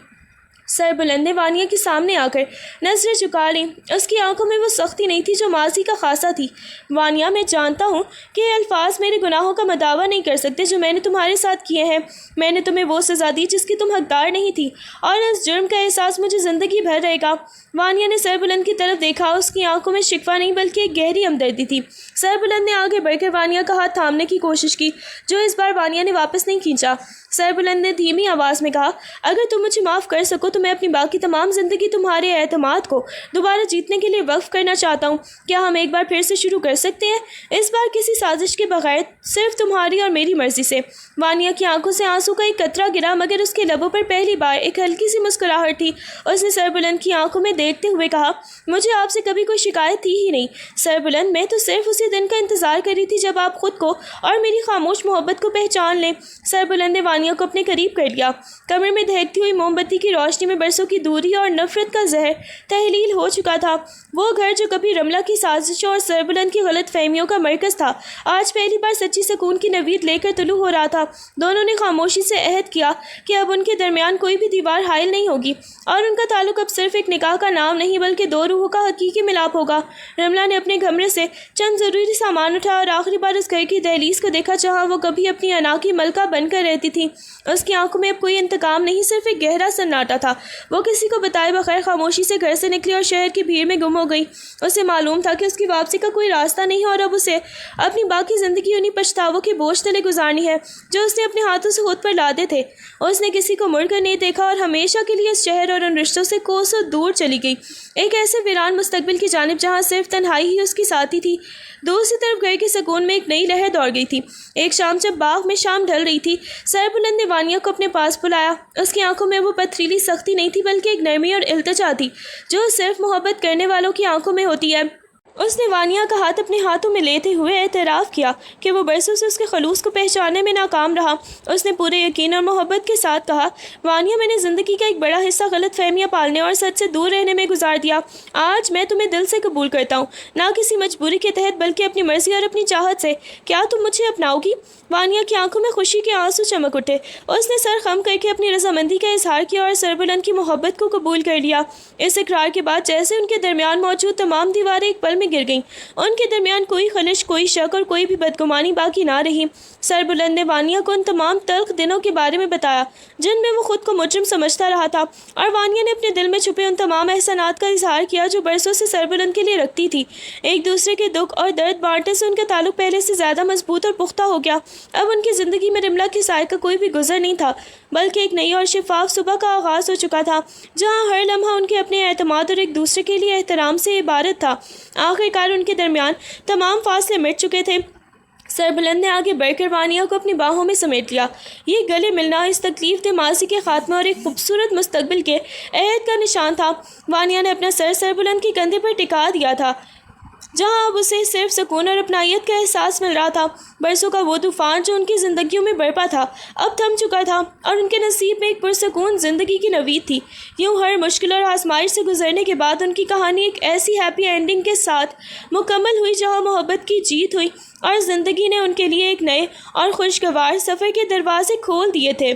سربلند نے وانیہ کے سامنے آ کر نظریں جھکا لیں۔ اس کی آنکھوں میں وہ سختی نہیں تھی جو ماضی کا خاصہ تھی۔ وانیہ، میں جانتا ہوں کہ یہ الفاظ میرے گناہوں کا مداوع نہیں کر سکتے جو میں نے تمہارے ساتھ کیے ہیں۔ میں نے تمہیں وہ سزا دی جس کی تم حقدار نہیں تھی، اور اس جرم کا احساس مجھے زندگی بھر رہے گا۔ وانیہ نے سربلند کی طرف دیکھا۔ اس کی آنکھوں میں شکوہ نہیں بلکہ ایک گہری ہمدردی تھی۔ سربلند نے آگے بڑھ کر وانیہ کا ہاتھ تھامنے کی کوشش کی، جو اس بار وانیہ نے واپس نہیں کھینچا۔ سربلند نے دھیمی آواز میں کہا، اگر تم مجھے معاف کر سکو تو میں اپنی باقی تمام زندگی تمہارے اعتماد کو دوبارہ جیتنے کے لیے وقف کرنا چاہتا ہوں۔ کیا ہم ایک بار پھر سے شروع کر سکتے ہیں، اس بار کسی سازش کے بغیر، صرف تمہاری اور میری مرضی سے؟ وانیہ کی آنکھوں سے آنسو کا ایک قطرہ گرا، مگر اس کے لبوں پر پہلی بار ایک ہلکی سی مسکراہٹ تھی۔ اس نے سربلند کی آنکھوں میں دیکھتے ہوئے کہا، مجھے آپ سے کبھی کوئی شکایت تھی ہی نہیں سربلند، میں تو صرف اسی دن کا انتظار کر رہی تھی جب آپ خود کو اور میری خاموش محبت کو پہچان لیں۔ سربلند نے وانیہ کو اپنے قریب کر لیا۔ کمرے میں دہکتی ہوئی موم بتی کی روشنی میں برسوں کی دوری اور نفرت کا زہر تحلیل ہو چکا تھا۔ وہ گھر جو کبھی رملہ کی سازشوں اور سربلند کی غلط فہمیوں کا مرکز تھا، آج پہلی بار سچی سکون کی نوید لے کر طلوع ہو رہا تھا۔ دونوں نے خاموشی سے عہد کیا کہ اب ان کے درمیان کوئی بھی دیوار حائل نہیں ہوگی، اور ان کا تعلق اب صرف ایک نکاح کا نام نہیں بلکہ دو روحوں کا حقیقی ملاپ ہوگا۔ رملہ نے اپنے کمرے سے چند ضروری سامان اٹھایا اور آخری بار اس گھر کی دہلیز کو دیکھا جہاں وہ کبھی اپنی انا کی ملکہ بن کر رہتی تھی۔ اس کی آنکھوں میں اب کوئی انتقام نہیں، صرف ایک گہرا سناٹا تھا۔ وہ کسی کو بتائے بغیر خاموشی سے گھر سے نکلی اور شہر کی بھیڑ میں گم ہو گئی۔ اسے معلوم تھا کہ اس کی واپسی کا کوئی راستہ نہیں، اور اب اسے اپنی باقی زندگی انہی پچھتاووں کے بوجھ تلے گزارنی ہے جو اس نے اپنے ہاتھوں سے خود پر لادے تھے۔ اس نے کسی کو مڑ کر نہیں دیکھا اور ہمیشہ کے لیے اس شہر اور ان رشتوں سے کوسوں دور چلی گئی، ایک ایسے ویران مستقبل کی جانب جہاں صرف تنہائی ہی اس کی ساتھی تھی۔ دوسری طرف گھر کے سکون میں ایک نئی لہر دوڑ گئی تھی۔ ایک شام جب باغ میں شام ڈھل رہی تھی، سربلند نے وانیہ کو اپنے پاس بلایا۔ اس کی آنکھوں میں وہ پتھریلی سختی نہیں تھی بلکہ ایک نرمی اور التجا تھی جو صرف محبت کرنے والوں کی آنکھوں میں ہوتی ہے۔ اس نے وانیہ کا ہاتھ اپنے ہاتھوں میں لیتے ہوئے اعتراف کیا کہ وہ برسوں سے اس کے خلوص کو پہچاننے میں ناکام رہا۔ اس نے پورے یقین اور محبت کے ساتھ کہا، وانیہ، میں نے زندگی کا ایک بڑا حصہ غلط فہمیاں پالنے اور سچ سے دور رہنے میں گزار دیا۔ آج میں تمہیں دل سے قبول کرتا ہوں، نہ کسی مجبوری کے تحت بلکہ اپنی مرضی اور اپنی چاہت سے۔ کیا تم مجھے اپناؤ گی؟ وانیہ کی آنکھوں میں خوشی کے آنسو چمک اٹھے۔ اس نے سر خم کر کے اپنی رضامندی کا اظہار کیا اور سربلند کی محبت کو قبول کر لیا۔ اس اقرار کے بعد جیسے ان کے درمیان موجود تمام دیواریں ایک پل میں گر گئیں۔ ان کے درمیان کوئی خلش، کوئی شک اور کوئی بھی بدگمانی باقی نہ رہی۔ سربلند نے وانیہ کو ان تمام تلخ دنوں کے بارے میں بتایا جن میں وہ خود کو مجرم سمجھتا رہا تھا، اور وانیہ نے اپنے دل میں چھپے ان تمام احسانات کا اظہار کیا جو برسوں سے سربلند کے لیے رکھتی تھی۔ ایک دوسرے کے دکھ اور درد بانٹنے سے ان کا تعلق پہلے سے زیادہ مضبوط اور پختہ ہو گیا۔ اب ان کی زندگی میں رملہ کے سائے کا کوئی بھی گزر نہیں تھا، بلکہ ایک نئی اور شفاف صبح کا آغاز ہو چکا تھا جہاں ہر لمحہ ان کے اپنے اعتماد اور ایک دوسرے کے لیے احترام سے عبارت تھا۔ آخرکار ان کے درمیان تمام فاصلے مٹ چکے تھے۔ سربلند نے آگے بڑھ کر وانیہ کو اپنی باہوں میں سمیٹ لیا۔ یہ گلے ملنا اس تکلیف دہ ماضی کے خاتمہ اور ایک خوبصورت مستقبل کے عہد کا نشان تھا۔ وانیہ نے اپنا سر سربلند کے کندھے پر ٹکا دیا تھا جہاں اب اسے صرف سکون اور اپنائیت کا احساس مل رہا تھا۔ برسوں کا وہ طوفان جو ان کی زندگیوں میں برپا تھا اب تھم چکا تھا، اور ان کے نصیب میں ایک پرسکون زندگی کی نوید تھی۔ یوں ہر مشکل اور آزمائش سے گزرنے کے بعد ان کی کہانی ایک ایسی ہیپی اینڈنگ کے ساتھ مکمل ہوئی جہاں محبت کی جیت ہوئی اور زندگی نے ان کے لیے ایک نئے اور خوشگوار سفر کے دروازے کھول دیے تھے۔